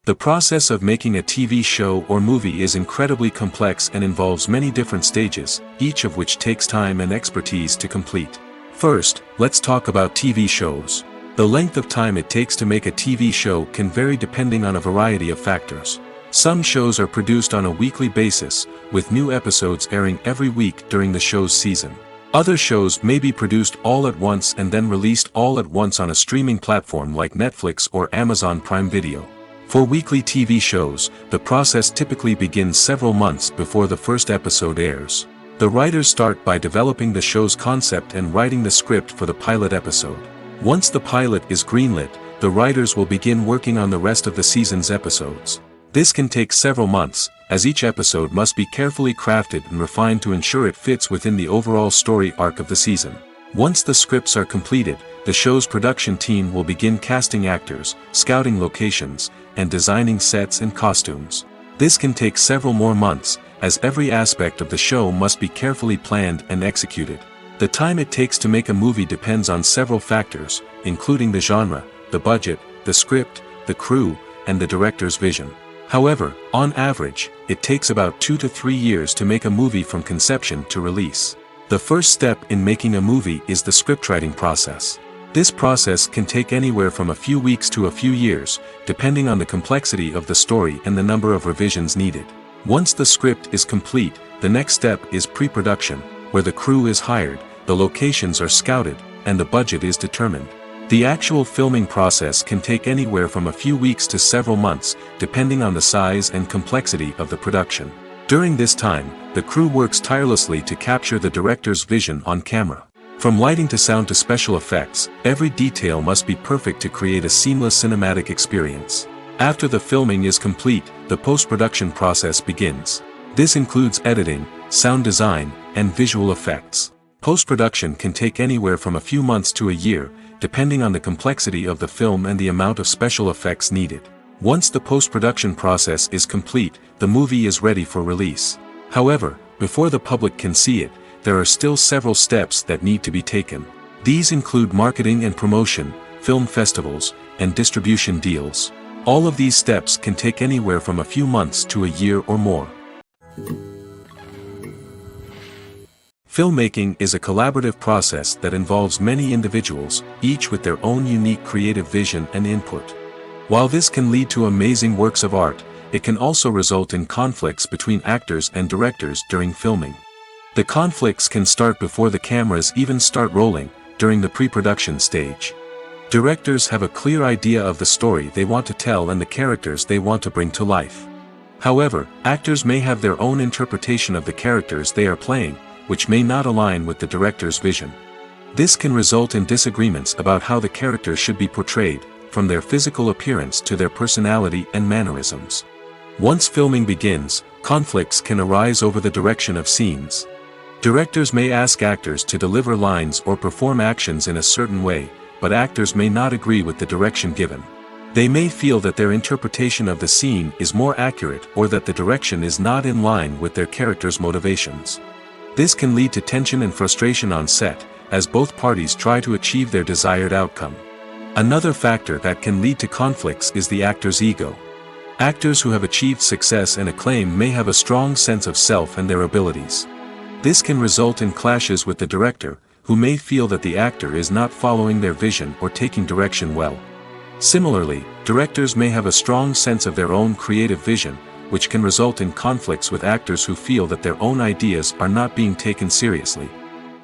The process of making a TV show or movie is incredibly complex and involves many different stages, each of which takes time and expertise to complete. First, let's talk about TV shows. The length of time it takes to make a TV show can vary depending on a variety of factors. Some shows are produced on a weekly basis, with new episodes airing every week during the show's season. Other shows may be produced all at once and then released all at once on a streaming platform like Netflix or Amazon Prime Video. For weekly TV shows, the process typically begins several months before the first episode airs. The writers start by developing the show's concept and writing the script for the pilot episode. Once the pilot is greenlit, the writers will begin working on the rest of the season's episodes. This can take several months, as each episode must be carefully crafted and refined to ensure it fits within the overall story arc of the season. Once the scripts are completed, the show's production team will begin casting actors, scouting locations, and designing sets and costumes. This can take several more months, as every aspect of the show must be carefully planned and executed. The time it takes to make a movie depends on several factors, including the genre, the budget, the script, the crew, and the director's vision. However, on average, it takes about 2 to 3 years to make a movie from conception to release. The first step in making a movie is the scriptwriting process. This process can take anywhere from a few weeks to a few years, depending on the complexity of the story and the number of revisions needed. Once the script is complete, the next step is pre-production, where the crew is hired, the locations are scouted, and the budget is determined. The actual filming process can take anywhere from a few weeks to several months, depending on the size and complexity of the production. During this time, the crew works tirelessly to capture the director's vision on camera. From lighting to sound to special effects, every detail must be perfect to create a seamless cinematic experience. After the filming is complete, the post-production process begins. This includes editing, sound design, and visual effects. Post-production can take anywhere from a few months to a year, depending on the complexity of the film and the amount of special effects needed. Once the post-production process is complete, the movie is ready for release. However, before the public can see it, there are still several steps that need to be taken. These include marketing and promotion, film festivals, and distribution deals. All of these steps can take anywhere from a few months to a year or more. Filmmaking is a collaborative process that involves many individuals, each with their own unique creative vision and input. While this can lead to amazing works of art, it can also result in conflicts between actors and directors during filming. The conflicts can start before the cameras even start rolling, during the pre-production stage. Directors have a clear idea of the story they want to tell and the characters they want to bring to life. However, actors may have their own interpretation of the characters they are playing, which may not align with the director's vision. This can result in disagreements about how the characters should be portrayed, from their physical appearance to their personality and mannerisms. Once filming begins, conflicts can arise over the direction of scenes. Directors may ask actors to deliver lines or perform actions in a certain way, but actors may not agree with the direction given. They may feel that their interpretation of the scene is more accurate or that the direction is not in line with their character's motivations. This can lead to tension and frustration on set, as both parties try to achieve their desired outcome. Another factor that can lead to conflicts is the actor's ego. Actors who have achieved success and acclaim may have a strong sense of self and their abilities. This can result in clashes with the director, who may feel that the actor is not following their vision or taking direction well. Similarly, directors may have a strong sense of their own creative vision, which can result in conflicts with actors who feel that their own ideas are not being taken seriously.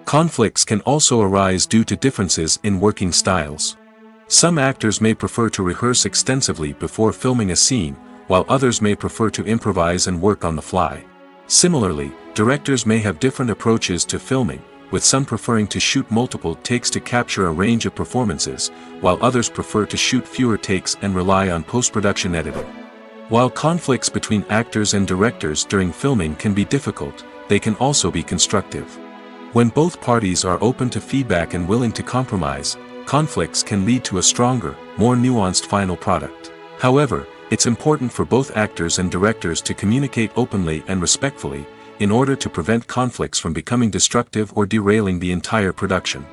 Conflicts can also arise due to differences in working styles. Some actors may prefer to rehearse extensively before filming a scene, while others may prefer to improvise and work on the fly. Similarly, directors may have different approaches to filming, with some preferring to shoot multiple takes to capture a range of performances, while others prefer to shoot fewer takes and rely on post-production editing. While conflicts between actors and directors during filming can be difficult, they can also be constructive. When both parties are open to feedback and willing to compromise, conflicts can lead to a stronger, more nuanced final product. However, it's important for both actors and directors to communicate openly and respectfully, in order to prevent conflicts from becoming destructive or derailing the entire production.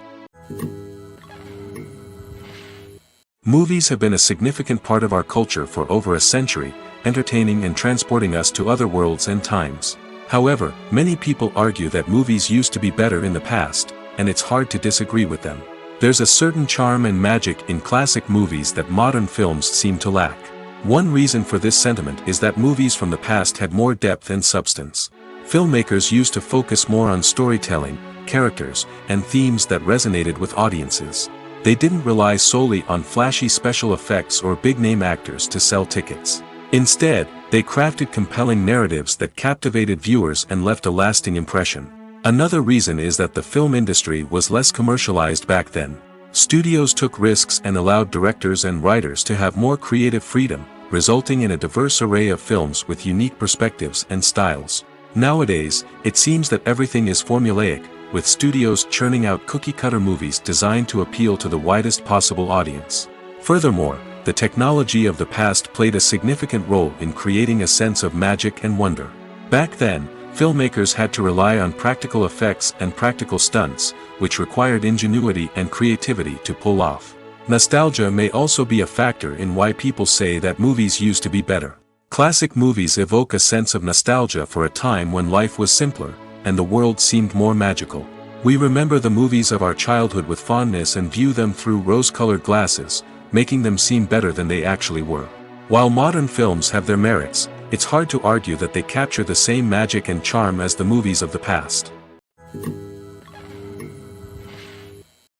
Movies have been a significant part of our culture for over a century, entertaining and transporting us to other worlds and times. However, many people argue that movies used to be better in the past, and it's hard to disagree with them. There's a certain charm and magic in classic movies that modern films seem to lack. One reason for this sentiment is that movies from the past had more depth and substance. Filmmakers used to focus more on storytelling, characters, and themes that resonated with audiences. They didn't rely solely on flashy special effects or big-name actors to sell tickets. Instead, they crafted compelling narratives that captivated viewers and left a lasting impression. Another reason is that the film industry was less commercialized back then. Studios took risks and allowed directors and writers to have more creative freedom, resulting in a diverse array of films with unique perspectives and styles. Nowadays, it seems that everything is formulaic, with studios churning out cookie-cutter movies designed to appeal to the widest possible audience. Furthermore, the technology of the past played a significant role in creating a sense of magic and wonder. Back then, filmmakers had to rely on practical effects and practical stunts, which required ingenuity and creativity to pull off. Nostalgia may also be a factor in why people say that movies used to be better. Classic movies evoke a sense of nostalgia for a time when life was simpler, and the world seemed more magical. We remember the movies of our childhood with fondness and view them through rose-colored glasses, making them seem better than they actually were. While modern films have their merits, it's hard to argue that they capture the same magic and charm as the movies of the past.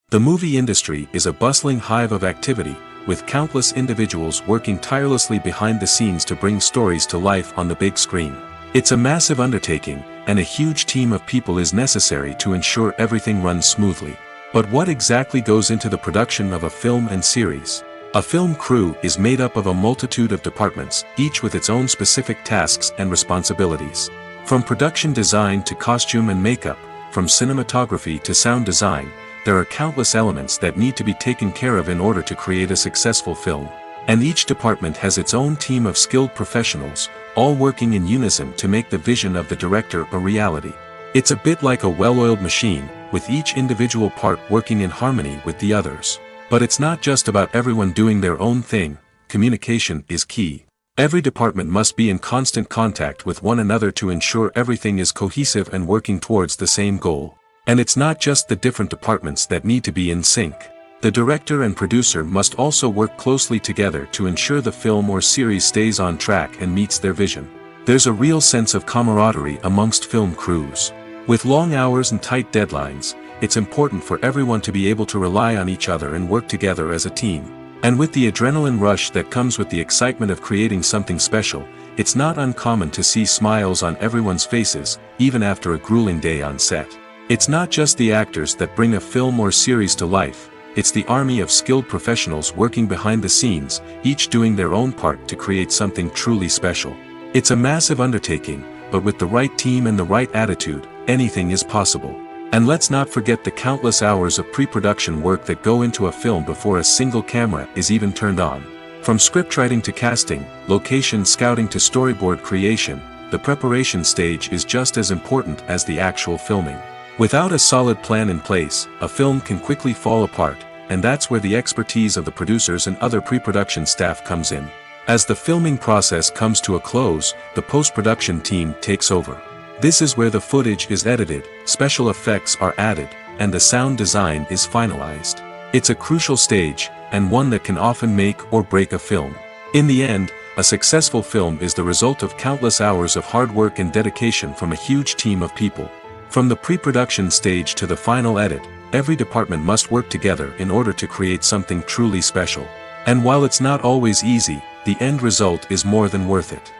The movie industry is a bustling hive of activity, with countless individuals working tirelessly behind the scenes to bring stories to life on the big screen. It's a massive undertaking, and a huge team of people is necessary to ensure everything runs smoothly. But what exactly goes into the production of a film and series? A film crew is made up of a multitude of departments, each with its own specific tasks and responsibilities. From production design to costume and makeup, from cinematography to sound design, there are countless elements that need to be taken care of in order to create a successful film. And each department has its own team of skilled professionals, all working in unison to make the vision of the director a reality. It's a bit like a well-oiled machine, with each individual part working in harmony with the others. But it's not just about everyone doing their own thing. Communication is key. Every department must be in constant contact with one another to ensure everything is cohesive and working towards the same goal. And it's not just the different departments that need to be in sync. The director and producer must also work closely together to ensure the film or series stays on track and meets their vision. There's a real sense of camaraderie amongst film crews. With long hours and tight deadlines, it's important for everyone to be able to rely on each other and work together as a team. And with the adrenaline rush that comes with the excitement of creating something special, it's not uncommon to see smiles on everyone's faces, even after a grueling day on set. It's not just the actors that bring a film or series to life, it's the army of skilled professionals working behind the scenes, each doing their own part to create something truly special. It's a massive undertaking, but with the right team and the right attitude, anything is possible. And let's not forget the countless hours of pre-production work that go into a film before a single camera is even turned on. From scriptwriting to casting, location scouting to storyboard creation, the preparation stage is just as important as the actual filming. Without a solid plan in place, a film can quickly fall apart, and that's where the expertise of the producers and other pre-production staff comes in. As the filming process comes to a close, the post-production team takes over. This is where the footage is edited, special effects are added, and the sound design is finalized. It's a crucial stage, and one that can often make or break a film. In the end, a successful film is the result of countless hours of hard work and dedication from a huge team of people. From the pre-production stage to the final edit, every department must work together in order to create something truly special. And while it's not always easy, the end result is more than worth it.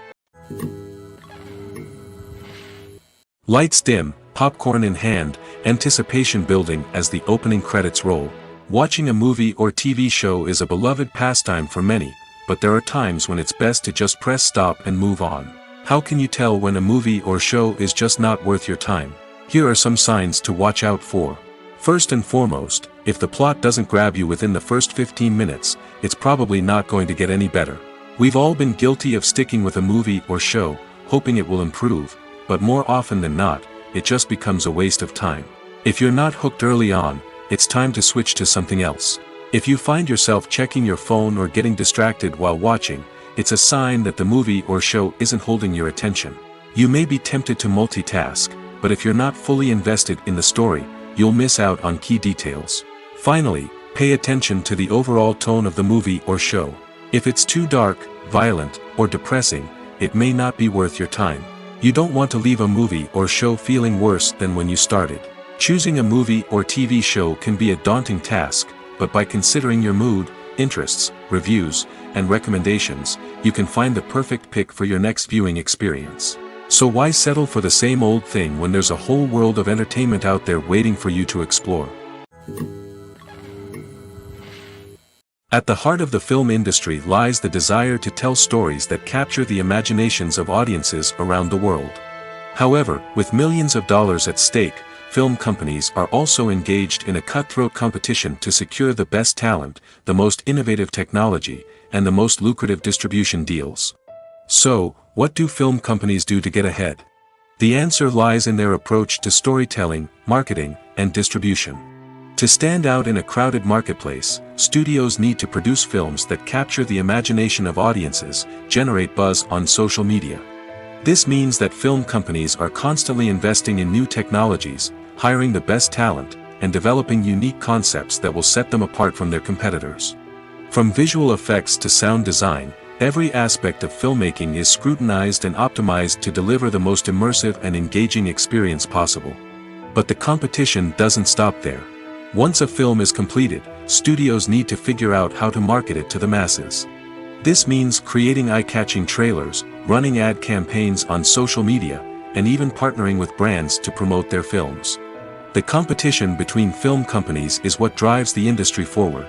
Lights dim, popcorn in hand, anticipation building as the opening credits roll. Watching a movie or TV show is a beloved pastime for many, but there are times when it's best to just press stop and move on. How can you tell when a movie or show is just not worth your time? Here are some signs to watch out for. First and foremost, if the plot doesn't grab you within the first 15 minutes, it's probably not going to get any better. We've all been guilty of sticking with a movie or show, hoping it will improve, but more often than not, it just becomes a waste of time. If you're not hooked early on, it's time to switch to something else. If you find yourself checking your phone or getting distracted while watching, it's a sign that the movie or show isn't holding your attention. You may be tempted to multitask, but if you're not fully invested in the story, you'll miss out on key details. Finally, pay attention to the overall tone of the movie or show. If it's too dark, violent, or depressing, it may not be worth your time. You don't want to leave a movie or show feeling worse than when you started. Choosing a movie or TV show can be a daunting task, but by considering your mood, interests, reviews, and recommendations, you can find the perfect pick for your next viewing experience. So why settle for the same old thing when there's a whole world of entertainment out there waiting for you to explore? At the heart of the film industry lies the desire to tell stories that capture the imaginations of audiences around the world. However, with millions of dollars at stake, film companies are also engaged in a cutthroat competition to secure the best talent, the most innovative technology, and the most lucrative distribution deals. So, what do film companies do to get ahead? The answer lies in their approach to storytelling, marketing, and distribution. To stand out in a crowded marketplace, studios need to produce films that capture the imagination of audiences, generate buzz on social media. This means that film companies are constantly investing in new technologies, hiring the best talent, and developing unique concepts that will set them apart from their competitors. From visual effects to sound design, every aspect of filmmaking is scrutinized and optimized to deliver the most immersive and engaging experience possible. But the competition doesn't stop there. Once a film is completed, studios need to figure out how to market it to the masses. This means creating eye-catching trailers, running ad campaigns on social media, and even partnering with brands to promote their films. The competition between film companies is what drives the industry forward.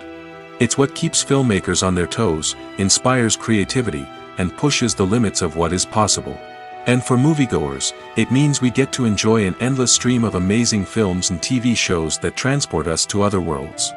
It's what keeps filmmakers on their toes, inspires creativity, and pushes the limits of what is possible. And for moviegoers, it means we get to enjoy an endless stream of amazing films and TV shows that transport us to other worlds.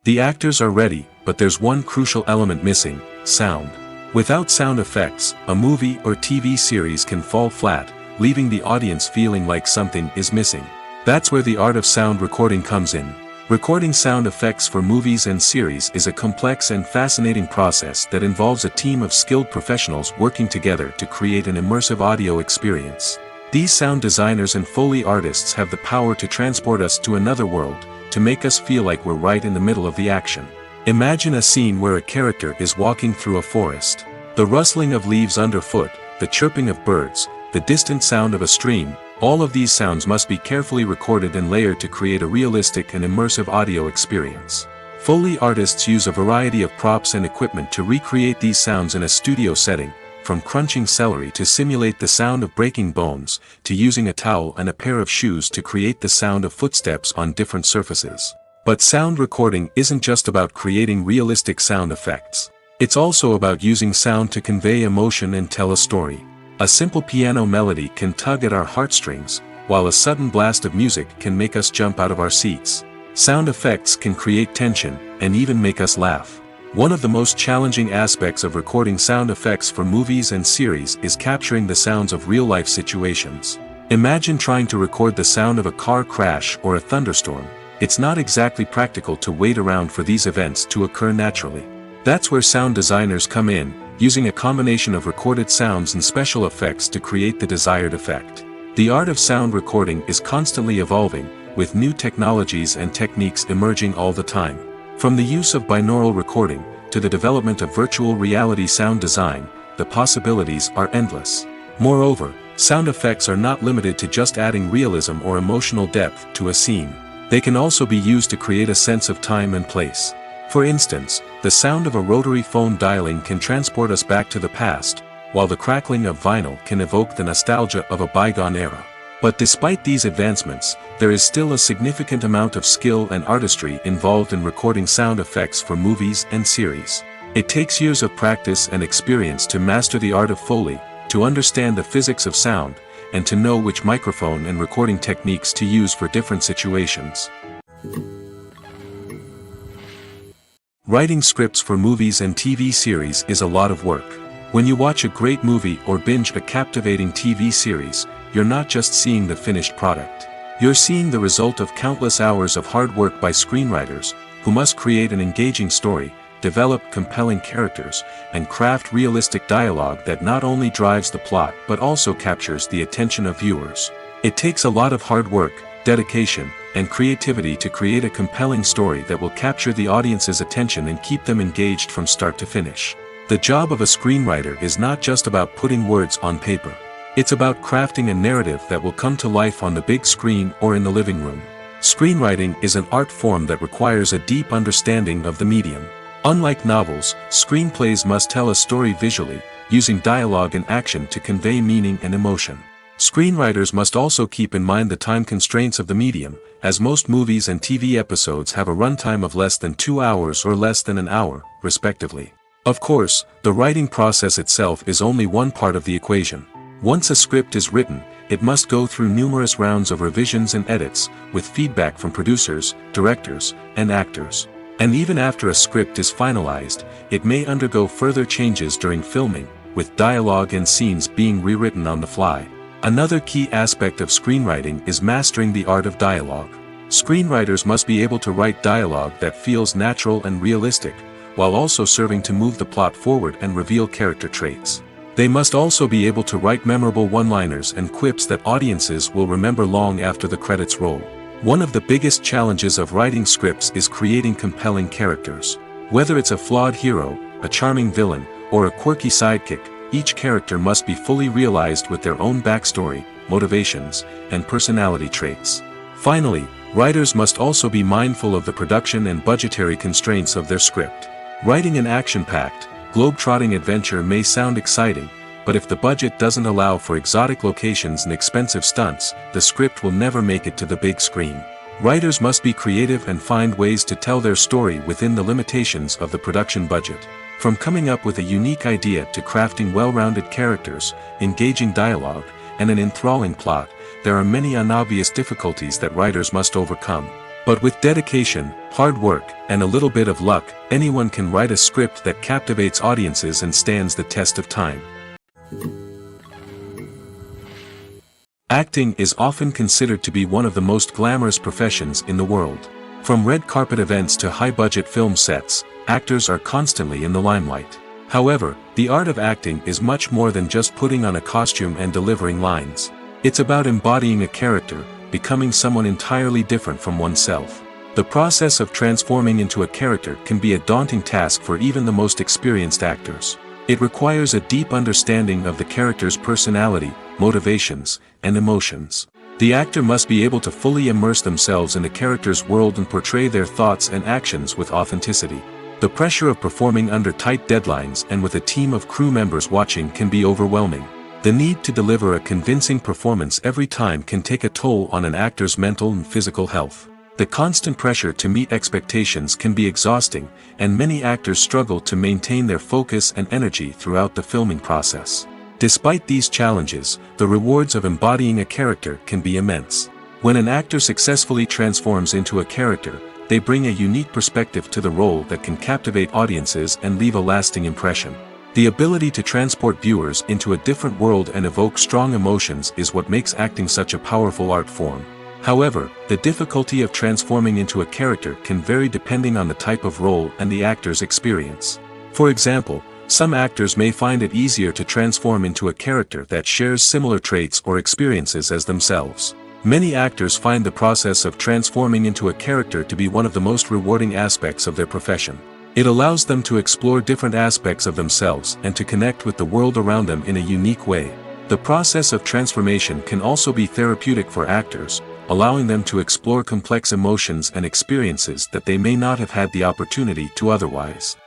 The actors are ready, but there's one crucial element missing: sound. Without sound effects, a movie or TV series can fall flat, leaving the audience feeling like something is missing. That's where the art of sound recording comes in. Recording sound effects for movies and series is a complex and fascinating process that involves a team of skilled professionals working together to create an immersive audio experience. These sound designers and Foley artists have the power to transport us to another world, to make us feel like we're right in the middle of the action. Imagine a scene where a character is walking through a forest. The rustling of leaves underfoot, the chirping of birds, the distant sound of a stream, all of these sounds must be carefully recorded and layered to create a realistic and immersive audio experience. Foley artists use a variety of props and equipment to recreate these sounds in a studio setting, from crunching celery to simulate the sound of breaking bones, to using a towel and a pair of shoes to create the sound of footsteps on different surfaces. But sound recording isn't just about creating realistic sound effects. It's also about using sound to convey emotion and tell a story. A simple piano melody can tug at our heartstrings, while a sudden blast of music can make us jump out of our seats. Sound effects can create tension, and even make us laugh. One of the most challenging aspects of recording sound effects for movies and series is capturing the sounds of real-life situations. Imagine trying to record the sound of a car crash or a thunderstorm. It's not exactly practical to wait around for these events to occur naturally. That's where sound designers come in, using a combination of recorded sounds and special effects to create the desired effect. The art of sound recording is constantly evolving, with new technologies and techniques emerging all the time. From the use of binaural recording, to the development of virtual reality sound design, the possibilities are endless. Moreover, sound effects are not limited to just adding realism or emotional depth to a scene. They can also be used to create a sense of time and place. For instance, the sound of a rotary phone dialing can transport us back to the past, while the crackling of vinyl can evoke the nostalgia of a bygone era. But despite these advancements, there is still a significant amount of skill and artistry involved in recording sound effects for movies and series. It takes years of practice and experience to master the art of Foley, to understand the physics of sound, and to know which microphone and recording techniques to use for different situations. Writing scripts for movies and TV series is a lot of work. When you watch a great movie or binge a captivating TV series, you're not just seeing the finished product. You're seeing the result of countless hours of hard work by screenwriters, who must create an engaging story, develop compelling characters, and craft realistic dialogue that not only drives the plot but also captures the attention of viewers. It takes a lot of hard work, dedication, and creativity to create a compelling story that will capture the audience's attention and keep them engaged from start to finish. The job of a screenwriter is not just about putting words on paper. It's about crafting a narrative that will come to life on the big screen or in the living room. Screenwriting is an art form that requires a deep understanding of the medium. Unlike novels, screenplays must tell a story visually, using dialogue and action to convey meaning and emotion. Screenwriters must also keep in mind the time constraints of the medium, as most movies and TV episodes have a runtime of less than 2 hours or less than an hour, respectively. Of course, the writing process itself is only one part of the equation. Once a script is written, it must go through numerous rounds of revisions and edits, with feedback from producers, directors, and actors. And even after a script is finalized, it may undergo further changes during filming, with dialogue and scenes being rewritten on the fly. Another key aspect of screenwriting is mastering the art of dialogue. Screenwriters must be able to write dialogue that feels natural and realistic, while also serving to move the plot forward and reveal character traits. They must also be able to write memorable one-liners and quips that audiences will remember long after the credits roll. One of the biggest challenges of writing scripts is creating compelling characters. Whether it's a flawed hero, a charming villain, or a quirky sidekick, each character must be fully realized with their own backstory, motivations, and personality traits. Finally, writers must also be mindful of the production and budgetary constraints of their script. Writing an action-packed, globe-trotting adventure may sound exciting, but if the budget doesn't allow for exotic locations and expensive stunts, the script will never make it to the big screen. Writers must be creative and find ways to tell their story within the limitations of the production budget. From coming up with a unique idea to crafting well-rounded characters, engaging dialogue, and an enthralling plot, there are many unobvious difficulties that writers must overcome. But with dedication, hard work, and a little bit of luck, anyone can write a script that captivates audiences and stands the test of time. Acting is often considered to be one of the most glamorous professions in the world. From red carpet events to high-budget film sets, actors are constantly in the limelight. However, the art of acting is much more than just putting on a costume and delivering lines. It's about embodying a character, becoming someone entirely different from oneself. The process of transforming into a character can be a daunting task for even the most experienced actors. It requires a deep understanding of the character's personality, motivations, and emotions. The actor must be able to fully immerse themselves in the character's world and portray their thoughts and actions with authenticity. The pressure of performing under tight deadlines and with a team of crew members watching can be overwhelming. The need to deliver a convincing performance every time can take a toll on an actor's mental and physical health. The constant pressure to meet expectations can be exhausting, and many actors struggle to maintain their focus and energy throughout the filming process. Despite these challenges, the rewards of embodying a character can be immense. When an actor successfully transforms into a character, they bring a unique perspective to the role that can captivate audiences and leave a lasting impression. The ability to transport viewers into a different world and evoke strong emotions is what makes acting such a powerful art form. However, the difficulty of transforming into a character can vary depending on the type of role and the actor's experience. For example, some actors may find it easier to transform into a character that shares similar traits or experiences as themselves. Many actors find the process of transforming into a character to be one of the most rewarding aspects of their profession. It allows them to explore different aspects of themselves and to connect with the world around them in a unique way. The process of transformation can also be therapeutic for actors, allowing them to explore complex emotions and experiences that they may not have had the opportunity to otherwise.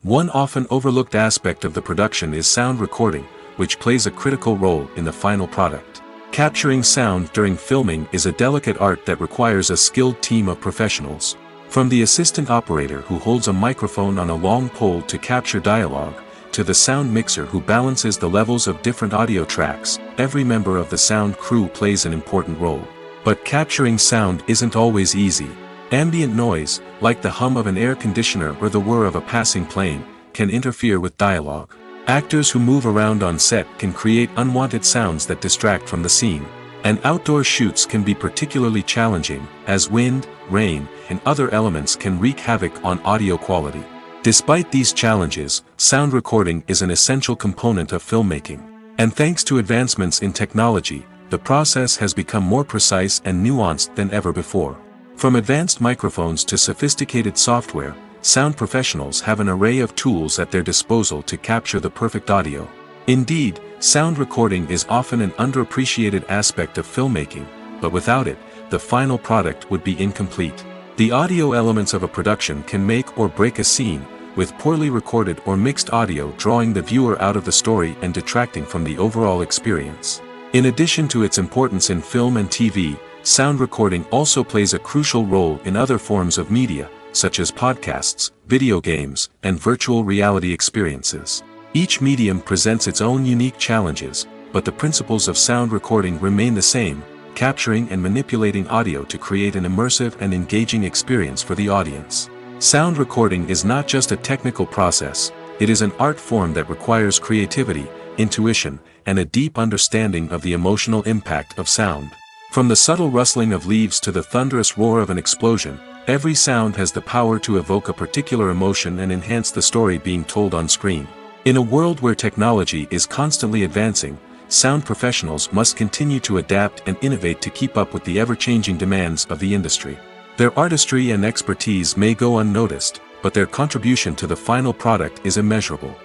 One often overlooked aspect of the production is sound recording, which plays a critical role in the final product. Capturing sound during filming is a delicate art that requires a skilled team of professionals. From the assistant operator who holds a microphone on a long pole to capture dialogue, to the sound mixer who balances the levels of different audio tracks, every member of the sound crew plays an important role. But capturing sound isn't always easy. Ambient noise, like the hum of an air conditioner or the whir of a passing plane, can interfere with dialogue. Actors who move around on set can create unwanted sounds that distract from the scene. And outdoor shoots can be particularly challenging, as wind, rain, and other elements can wreak havoc on audio quality. Despite these challenges, sound recording is an essential component of filmmaking. And thanks to advancements in technology, the process has become more precise and nuanced than ever before. From advanced microphones to sophisticated software, sound professionals have an array of tools at their disposal to capture the perfect audio. Indeed, sound recording is often an underappreciated aspect of filmmaking, but without it, the final product would be incomplete. The audio elements of a production can make or break a scene, with poorly recorded or mixed audio drawing the viewer out of the story and detracting from the overall experience. In addition to its importance in film and TV, sound recording also plays a crucial role in other forms of media, such as podcasts, video games, and virtual reality experiences. Each medium presents its own unique challenges, but the principles of sound recording remain the same: capturing and manipulating audio to create an immersive and engaging experience for the audience. Sound recording is not just a technical process, it is an art form that requires creativity, intuition, and a deep understanding of the emotional impact of sound. From the subtle rustling of leaves to the thunderous roar of an explosion, every sound has the power to evoke a particular emotion and enhance the story being told on screen. In a world where technology is constantly advancing, sound professionals must continue to adapt and innovate to keep up with the ever-changing demands of the industry. Their artistry and expertise may go unnoticed, but their contribution to the final product is immeasurable.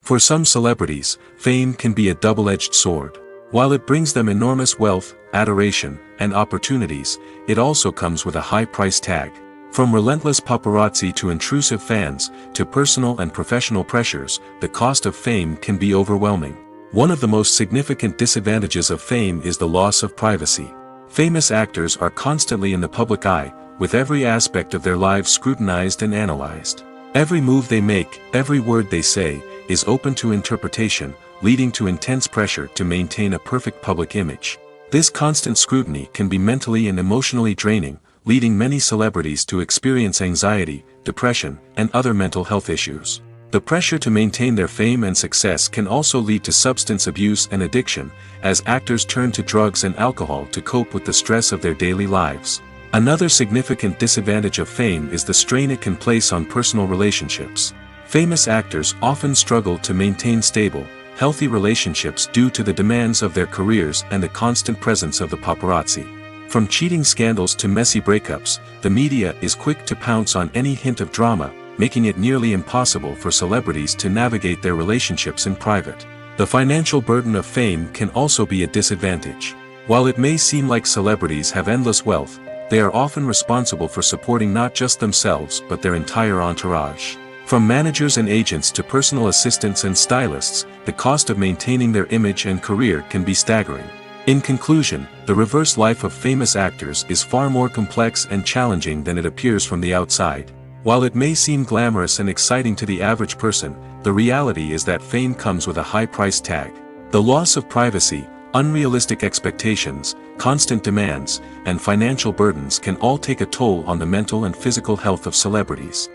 For some celebrities, fame can be a double-edged sword. While it brings them enormous wealth, adoration, and opportunities, it also comes with a high price tag. From relentless paparazzi to intrusive fans, to personal and professional pressures, the cost of fame can be overwhelming. One of the most significant disadvantages of fame is the loss of privacy. Famous actors are constantly in the public eye, with every aspect of their lives scrutinized and analyzed. Every move they make, every word they say, is open to interpretation, leading to intense pressure to maintain a perfect public image. This constant scrutiny can be mentally and emotionally draining, leading many celebrities to experience anxiety, depression, and other mental health issues. The pressure to maintain their fame and success can also lead to substance abuse and addiction, as actors turn to drugs and alcohol to cope with the stress of their daily lives. Another significant disadvantage of fame is the strain it can place on personal relationships. Famous actors often struggle to maintain stable, healthy relationships due to the demands of their careers and the constant presence of the paparazzi. From cheating scandals to messy breakups, the media is quick to pounce on any hint of drama, making it nearly impossible for celebrities to navigate their relationships in private. The financial burden of fame can also be a disadvantage. While it may seem like celebrities have endless wealth, they are often responsible for supporting not just themselves but their entire entourage. From managers and agents to personal assistants and stylists, the cost of maintaining their image and career can be staggering. In conclusion, the reverse life of famous actors is far more complex and challenging than it appears from the outside. While it may seem glamorous and exciting to the average person, the reality is that fame comes with a high price tag. The loss of privacy, unrealistic expectations, constant demands, and financial burdens can all take a toll on the mental and physical health of celebrities.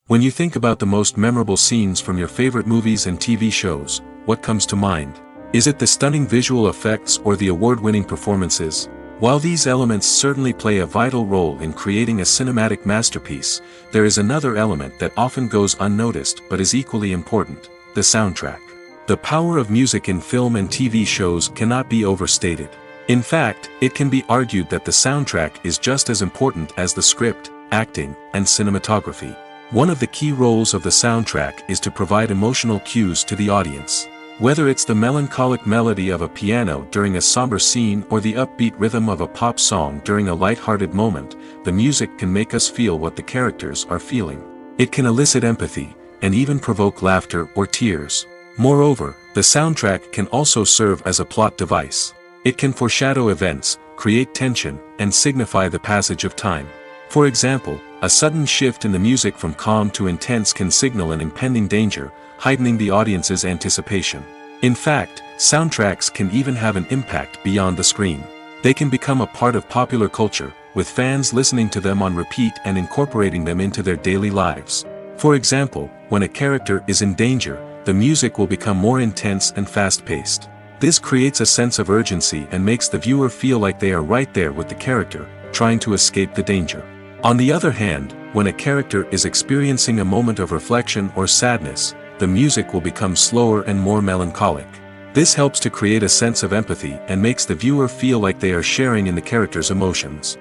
When you think about the most memorable scenes from your favorite movies and TV shows, what comes to mind? Is it the stunning visual effects or the award-winning performances? While these elements certainly play a vital role in creating a cinematic masterpiece, there is another element that often goes unnoticed but is equally important: the soundtrack. The power of music in film and TV shows cannot be overstated. In fact, it can be argued that the soundtrack is just as important as the script, acting, and cinematography. One of the key roles of the soundtrack is to provide emotional cues to the audience. Whether it's the melancholic melody of a piano during a somber scene or the upbeat rhythm of a pop song during a light-hearted moment, the music can make us feel what the characters are feeling. It can elicit empathy, and even provoke laughter or tears. Moreover, the soundtrack can also serve as a plot device. It can foreshadow events, create tension, and signify the passage of time. For example, a sudden shift in the music from calm to intense can signal an impending danger, heightening the audience's anticipation. In fact, soundtracks can even have an impact beyond the screen. They can become a part of popular culture, with fans listening to them on repeat and incorporating them into their daily lives. For example, when a character is in danger, the music will become more intense and fast-paced. This creates a sense of urgency and makes the viewer feel like they are right there with the character, trying to escape the danger. On the other hand, when a character is experiencing a moment of reflection or sadness, the music will become slower and more melancholic. This helps to create a sense of empathy and makes the viewer feel like they are sharing in the character's emotions.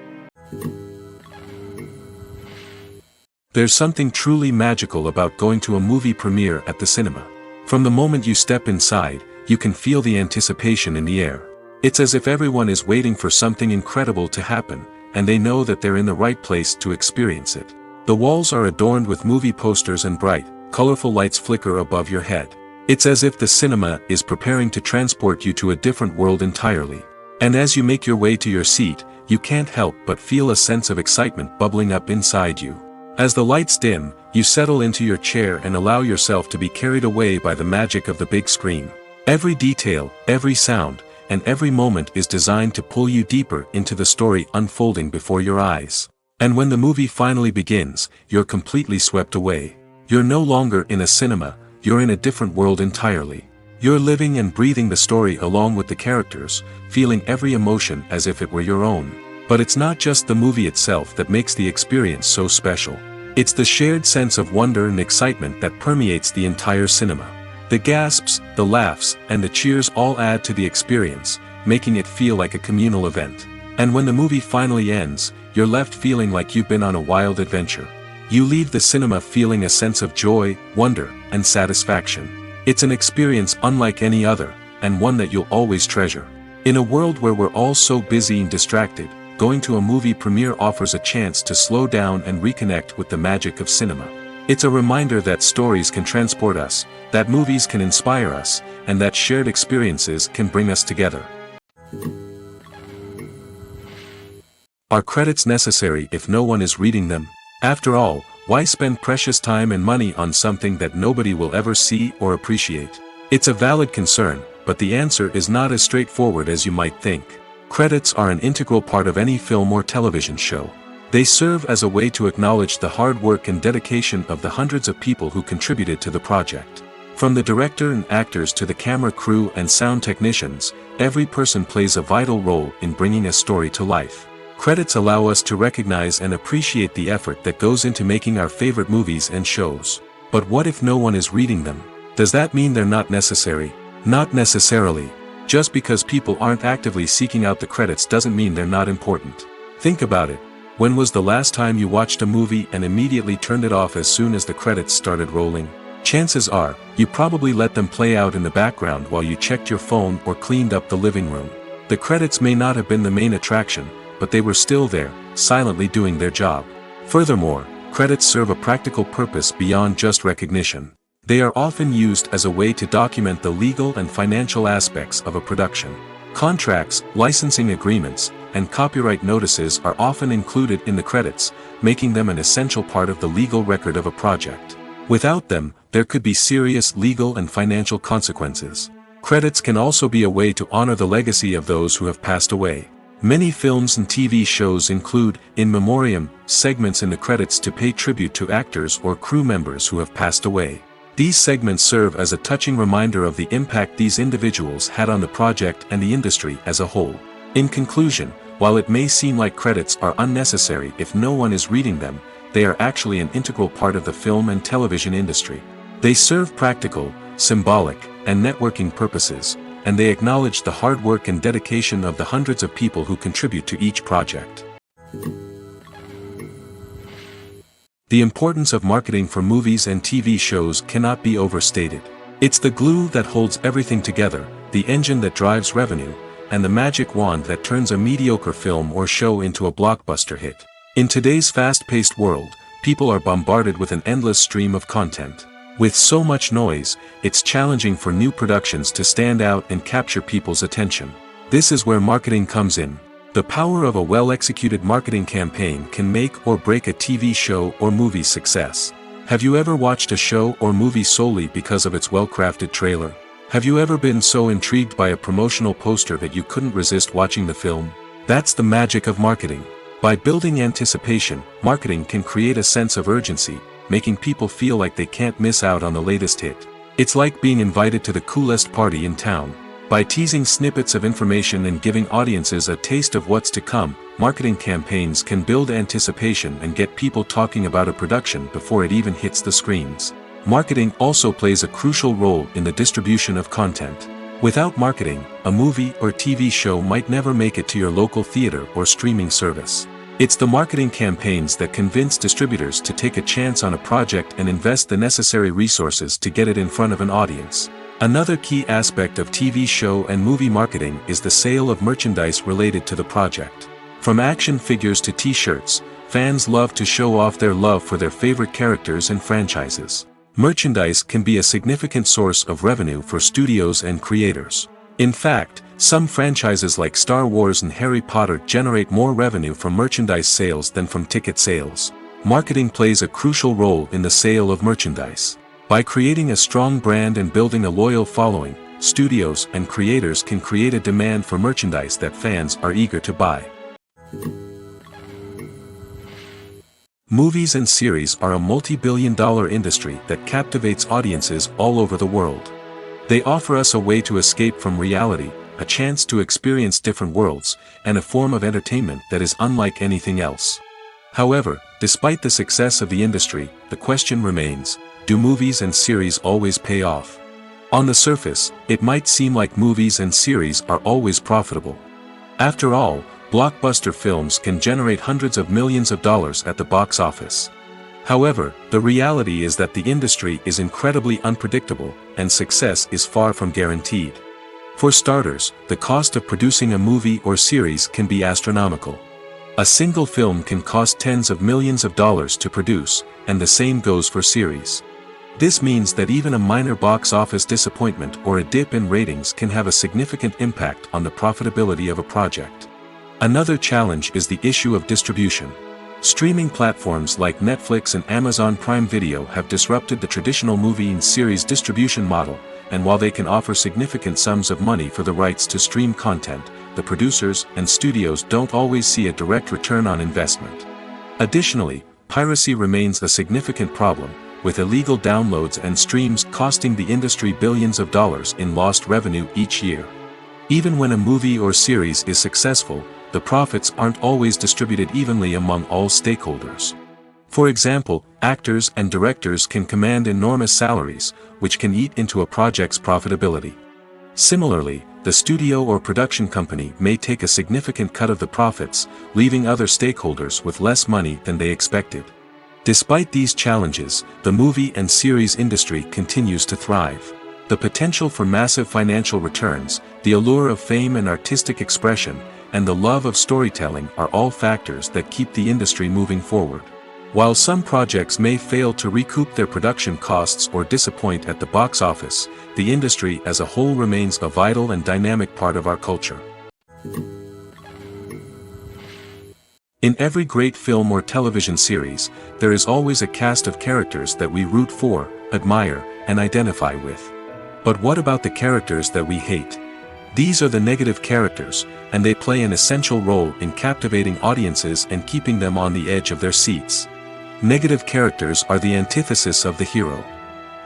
There's something truly magical about going to a movie premiere at the cinema. From the moment you step inside, you can feel the anticipation in the air. It's as if everyone is waiting for something incredible to happen, and they know that they're in the right place to experience it. The walls are adorned with movie posters and bright, colorful lights flicker above your head. It's as if the cinema is preparing to transport you to a different world entirely. And as you make your way to your seat, you can't help but feel a sense of excitement bubbling up inside you. As the lights dim, you settle into your chair and allow yourself to be carried away by the magic of the big screen. Every detail, every sound, and every moment is designed to pull you deeper into the story unfolding before your eyes. And when the movie finally begins, you're completely swept away. You're no longer in a cinema, you're in a different world entirely. You're living and breathing the story along with the characters, feeling every emotion as if it were your own. But it's not just the movie itself that makes the experience so special. It's the shared sense of wonder and excitement that permeates the entire cinema. The gasps, the laughs, and the cheers all add to the experience, making it feel like a communal event. And when the movie finally ends, you're left feeling like you've been on a wild adventure. You leave the cinema feeling a sense of joy, wonder, and satisfaction. It's an experience unlike any other, and one that you'll always treasure. In a world where we're all so busy and distracted, going to a movie premiere offers a chance to slow down and reconnect with the magic of cinema. It's a reminder that stories can transport us, that movies can inspire us, and that shared experiences can bring us together. Are credits necessary if no one is reading them? After all, why spend precious time and money on something that nobody will ever see or appreciate? It's a valid concern, but the answer is not as straightforward as you might think. Credits are an integral part of any film or television show. They serve as a way to acknowledge the hard work and dedication of the hundreds of people who contributed to the project. From the director and actors to the camera crew and sound technicians, every person plays a vital role in bringing a story to life. Credits allow us to recognize and appreciate the effort that goes into making our favorite movies and shows. But what if no one is reading them? Does that mean they're not necessary? Not necessarily. Just because people aren't actively seeking out the credits doesn't mean they're not important. Think about it. When was the last time you watched a movie and immediately turned it off as soon as the credits started rolling? Chances are, you probably let them play out in the background while you checked your phone or cleaned up the living room. The credits may not have been the main attraction, but they were still there, silently doing their job. Furthermore, credits serve a practical purpose beyond just recognition. They are often used as a way to document the legal and financial aspects of a production. Contracts, licensing agreements, and copyright notices are often included in the credits, making them an essential part of the legal record of a project. Without them, there could be serious legal and financial consequences. Credits can also be a way to honor the legacy of those who have passed away. Many films and TV shows include, in memoriam, segments in the credits to pay tribute to actors or crew members who have passed away. These segments serve as a touching reminder of the impact these individuals had on the project and the industry as a whole. In conclusion, while it may seem like credits are unnecessary if no one is reading them, they are actually an integral part of the film and television industry. They serve practical, symbolic, and networking purposes, and they acknowledge the hard work and dedication of the hundreds of people who contribute to each project. The importance of marketing for movies and TV shows cannot be overstated. It's the glue that holds everything together, the engine that drives revenue, and the magic wand that turns a mediocre film or show into a blockbuster hit. In today's fast-paced world, people are bombarded with an endless stream of content. With so much noise, it's challenging for new productions to stand out and capture people's attention. This is where marketing comes in. The power of a well-executed marketing campaign can make or break a TV show or movie's success. Have you ever watched a show or movie solely because of its well-crafted trailer? Have you ever been so intrigued by a promotional poster that you couldn't resist watching the film? That's the magic of marketing. By building anticipation, marketing can create a sense of urgency, making people feel like they can't miss out on the latest hit. It's like being invited to the coolest party in town. By teasing snippets of information and giving audiences a taste of what's to come, marketing campaigns can build anticipation and get people talking about a production before it even hits the screens. Marketing also plays a crucial role in the distribution of content. Without marketing, a movie or TV show might never make it to your local theater or streaming service. It's the marketing campaigns that convince distributors to take a chance on a project and invest the necessary resources to get it in front of an audience. Another key aspect of TV show and movie marketing is the sale of merchandise related to the project. From action figures to t-shirts, fans love to show off their love for their favorite characters and franchises. Merchandise can be a significant source of revenue for studios and creators. In fact, some franchises like Star Wars and Harry Potter generate more revenue from merchandise sales than from ticket sales. Marketing plays a crucial role in the sale of merchandise. By creating a strong brand and building a loyal following, studios and creators can create a demand for merchandise that fans are eager to buy. Movies and series are a multi-billion-dollar industry that captivates audiences all over the world. They offer us a way to escape from reality, a chance to experience different worlds, and a form of entertainment that is unlike anything else. However, despite the success of the industry, the question remains, do movies and series always pay off? On the surface, it might seem like movies and series are always profitable. After all, blockbuster films can generate hundreds of millions of dollars at the box office. However, the reality is that the industry is incredibly unpredictable, and success is far from guaranteed. For starters, the cost of producing a movie or series can be astronomical. A single film can cost tens of millions of dollars to produce, and the same goes for series. This means that even a minor box office disappointment or a dip in ratings can have a significant impact on the profitability of a project. Another challenge is the issue of distribution. Streaming platforms like Netflix and Amazon Prime Video have disrupted the traditional movie and series distribution model, and while they can offer significant sums of money for the rights to stream content, the producers and studios don't always see a direct return on investment. Additionally, piracy remains a significant problem, with illegal downloads and streams costing the industry billions of dollars in lost revenue each year. Even when a movie or series is successful, the profits aren't always distributed evenly among all stakeholders. For example, actors and directors can command enormous salaries, which can eat into a project's profitability. Similarly, the studio or production company may take a significant cut of the profits, leaving other stakeholders with less money than they expected. Despite these challenges, the movie and series industry continues to thrive. The potential for massive financial returns, the allure of fame and artistic expression, and the love of storytelling are all factors that keep the industry moving forward. While some projects may fail to recoup their production costs or disappoint at the box office, the industry as a whole remains a vital and dynamic part of our culture. In every great film or television series, there is always a cast of characters that we root for, admire, and identify with. But what about the characters that we hate? These are the negative characters, and they play an essential role in captivating audiences and keeping them on the edge of their seats. Negative characters are the antithesis of the hero.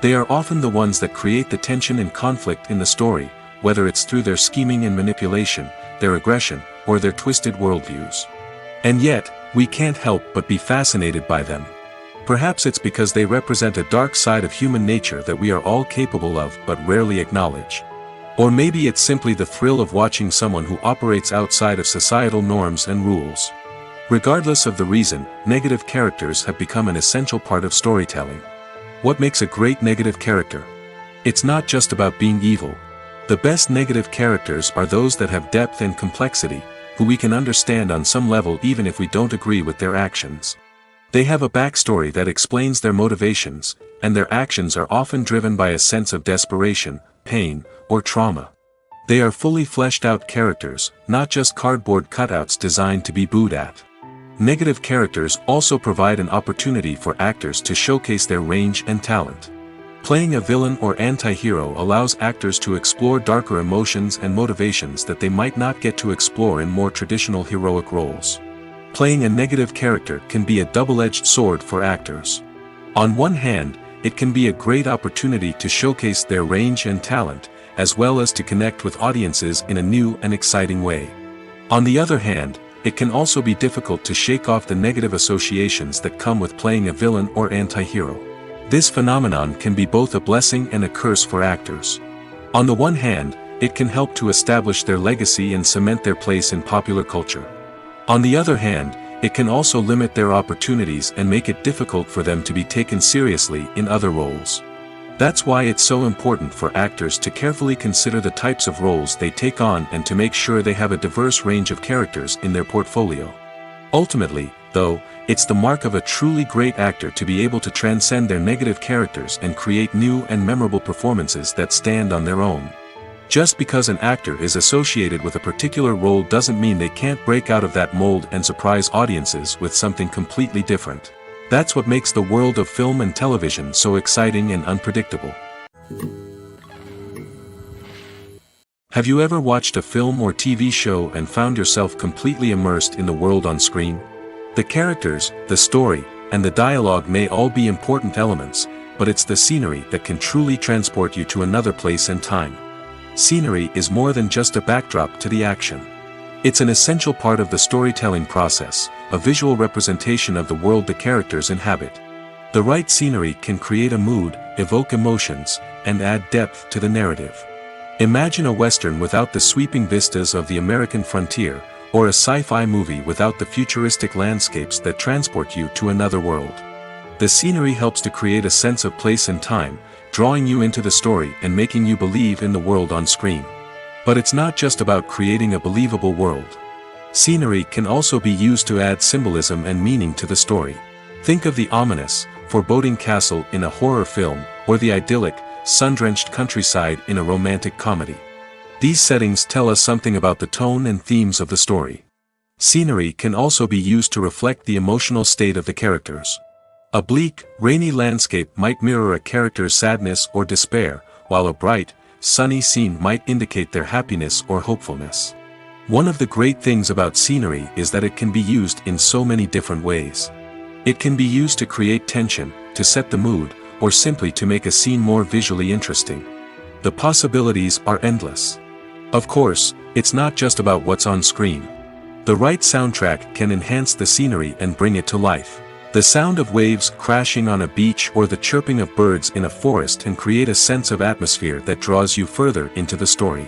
They are often the ones that create the tension and conflict in the story, whether it's through their scheming and manipulation, their aggression, or their twisted worldviews. And yet, we can't help but be fascinated by them. Perhaps it's because they represent a dark side of human nature that we are all capable of but rarely acknowledge. Or maybe it's simply the thrill of watching someone who operates outside of societal norms and rules. Regardless of the reason, negative characters have become an essential part of storytelling. What makes a great negative character? It's not just about being evil. The best negative characters are those that have depth and complexity, who we can understand on some level even if we don't agree with their actions. They have a backstory that explains their motivations, and their actions are often driven by a sense of desperation, pain, or trauma. They are fully fleshed out characters, not just cardboard cutouts designed to be booed at. Negative characters also provide an opportunity for actors to showcase their range and talent. Playing a villain or anti-hero allows actors to explore darker emotions and motivations that they might not get to explore in more traditional heroic roles. Playing a negative character can be a double-edged sword for actors. On one hand, it can be a great opportunity to showcase their range and talent, as well as to connect with audiences in a new and exciting way. On the other hand, it can also be difficult to shake off the negative associations that come with playing a villain or anti-hero. This phenomenon can be both a blessing and a curse for actors. On the one hand, it can help to establish their legacy and cement their place in popular culture. On the other hand, it can also limit their opportunities and make it difficult for them to be taken seriously in other roles. That's why it's so important for actors to carefully consider the types of roles they take on and to make sure they have a diverse range of characters in their portfolio. Ultimately, though, it's the mark of a truly great actor to be able to transcend their negative characters and create new and memorable performances that stand on their own. Just because an actor is associated with a particular role doesn't mean they can't break out of that mold and surprise audiences with something completely different. That's what makes the world of film and television so exciting and unpredictable. Have you ever watched a film or TV show and found yourself completely immersed in the world on screen? The characters, the story, and the dialogue may all be important elements, but it's the scenery that can truly transport you to another place and time. Scenery is more than just a backdrop to the action. It's an essential part of the storytelling process, a visual representation of the world the characters inhabit. The right scenery can create a mood, evoke emotions, and add depth to the narrative. Imagine a Western without the sweeping vistas of the American frontier, or a sci-fi movie without the futuristic landscapes that transport you to another world. The scenery helps to create a sense of place and time, drawing you into the story and making you believe in the world on screen. But it's not just about creating a believable world. Scenery can also be used to add symbolism and meaning to the story. Think of the ominous, foreboding castle in a horror film, or the idyllic, sun-drenched countryside in a romantic comedy. These settings tell us something about the tone and themes of the story. Scenery can also be used to reflect the emotional state of the characters. A bleak, rainy landscape might mirror a character's sadness or despair, while a bright, sunny scene might indicate their happiness or hopefulness. One of the great things about scenery is that it can be used in so many different ways. It can be used to create tension, to set the mood, or simply to make a scene more visually interesting. The possibilities are endless. Of course, it's not just about what's on screen. The right soundtrack can enhance the scenery and bring it to life. The sound of waves crashing on a beach or the chirping of birds in a forest can create a sense of atmosphere that draws you further into the story.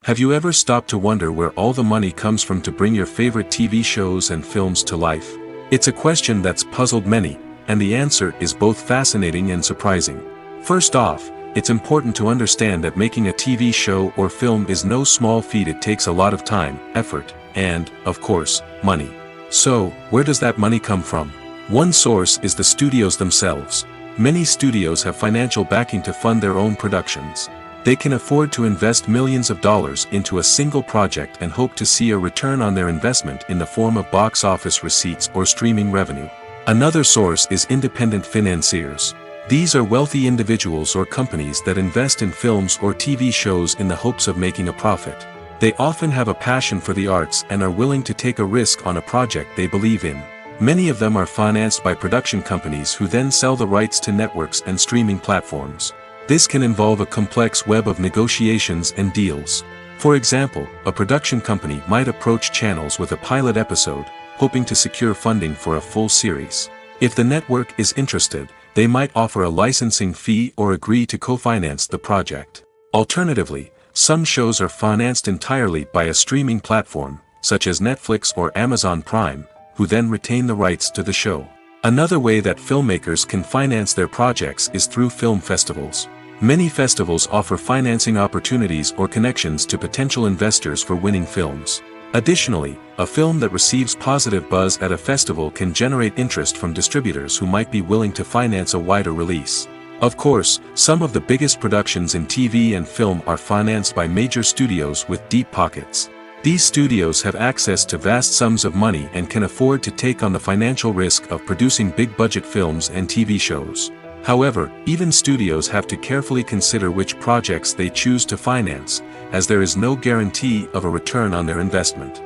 Have you ever stopped to wonder where all the money comes from to bring your favorite TV shows and films to life? It's a question that's puzzled many, and the answer is both fascinating and surprising. First off, it's important to understand that making a TV show or film is no small feat. It takes a lot of time, effort, and, of course, money. So, where does that money come from? One source is the studios themselves. Many studios have financial backing to fund their own productions. They can afford to invest millions of dollars into a single project and hope to see a return on their investment in the form of box office receipts or streaming revenue. Another source is independent financiers. These are wealthy individuals or companies that invest in films or TV shows in the hopes of making a profit. They often have a passion for the arts and are willing to take a risk on a project they believe in. Many of them are financed by production companies who then sell the rights to networks and streaming platforms. This can involve a complex web of negotiations and deals. For example, a production company might approach channels with a pilot episode, hoping to secure funding for a full series. If the network is interested, they might offer a licensing fee or agree to co-finance the project. Alternatively, some shows are financed entirely by a streaming platform, such as Netflix or Amazon Prime, who then retain the rights to the show. Another way that filmmakers can finance their projects is through film festivals. Many festivals offer financing opportunities or connections to potential investors for winning films. Additionally, a film that receives positive buzz at a festival can generate interest from distributors who might be willing to finance a wider release. Of course, some of the biggest productions in TV and film are financed by major studios with deep pockets. These studios have access to vast sums of money and can afford to take on the financial risk of producing big-budget films and TV shows. However, even studios have to carefully consider which projects they choose to finance, as there is no guarantee of a return on their investment.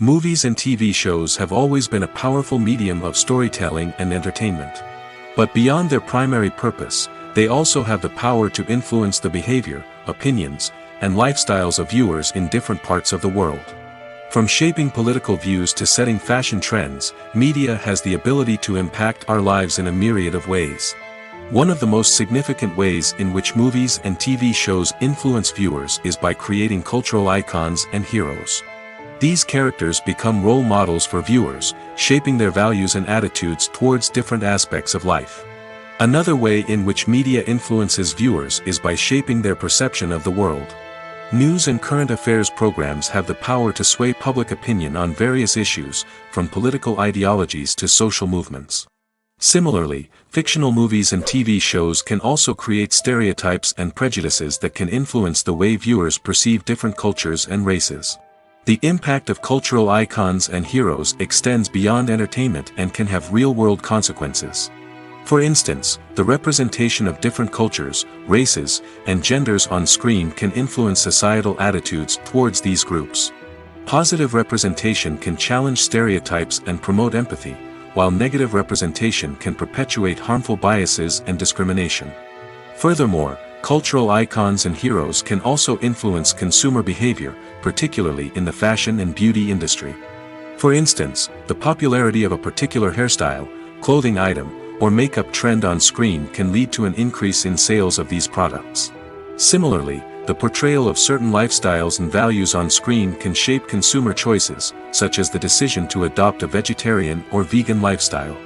Movies and TV shows have always been a powerful medium of storytelling and entertainment. But beyond their primary purpose, they also have the power to influence the behavior, opinions, and lifestyles of viewers in different parts of the world. From shaping political views to setting fashion trends, media has the ability to impact our lives in a myriad of ways. One of the most significant ways in which movies and TV shows influence viewers is by creating cultural icons and heroes. These characters become role models for viewers, shaping their values and attitudes towards different aspects of life. Another way in which media influences viewers is by shaping their perception of the world. News and current affairs programs have the power to sway public opinion on various issues, from political ideologies to social movements. Similarly, fictional movies and TV shows can also create stereotypes and prejudices that can influence the way viewers perceive different cultures and races. The impact of cultural icons and heroes extends beyond entertainment and can have real-world consequences. For instance, the representation of different cultures, races, and genders on screen can influence societal attitudes towards these groups. Positive representation can challenge stereotypes and promote empathy, while negative representation can perpetuate harmful biases and discrimination. Furthermore, cultural icons and heroes can also influence consumer behavior, particularly in the fashion and beauty industry. For instance, the popularity of a particular hairstyle, clothing item, or makeup trend on screen can lead to an increase in sales of these products. Similarly, the portrayal of certain lifestyles and values on screen can shape consumer choices, such as the decision to adopt a vegetarian or vegan lifestyle.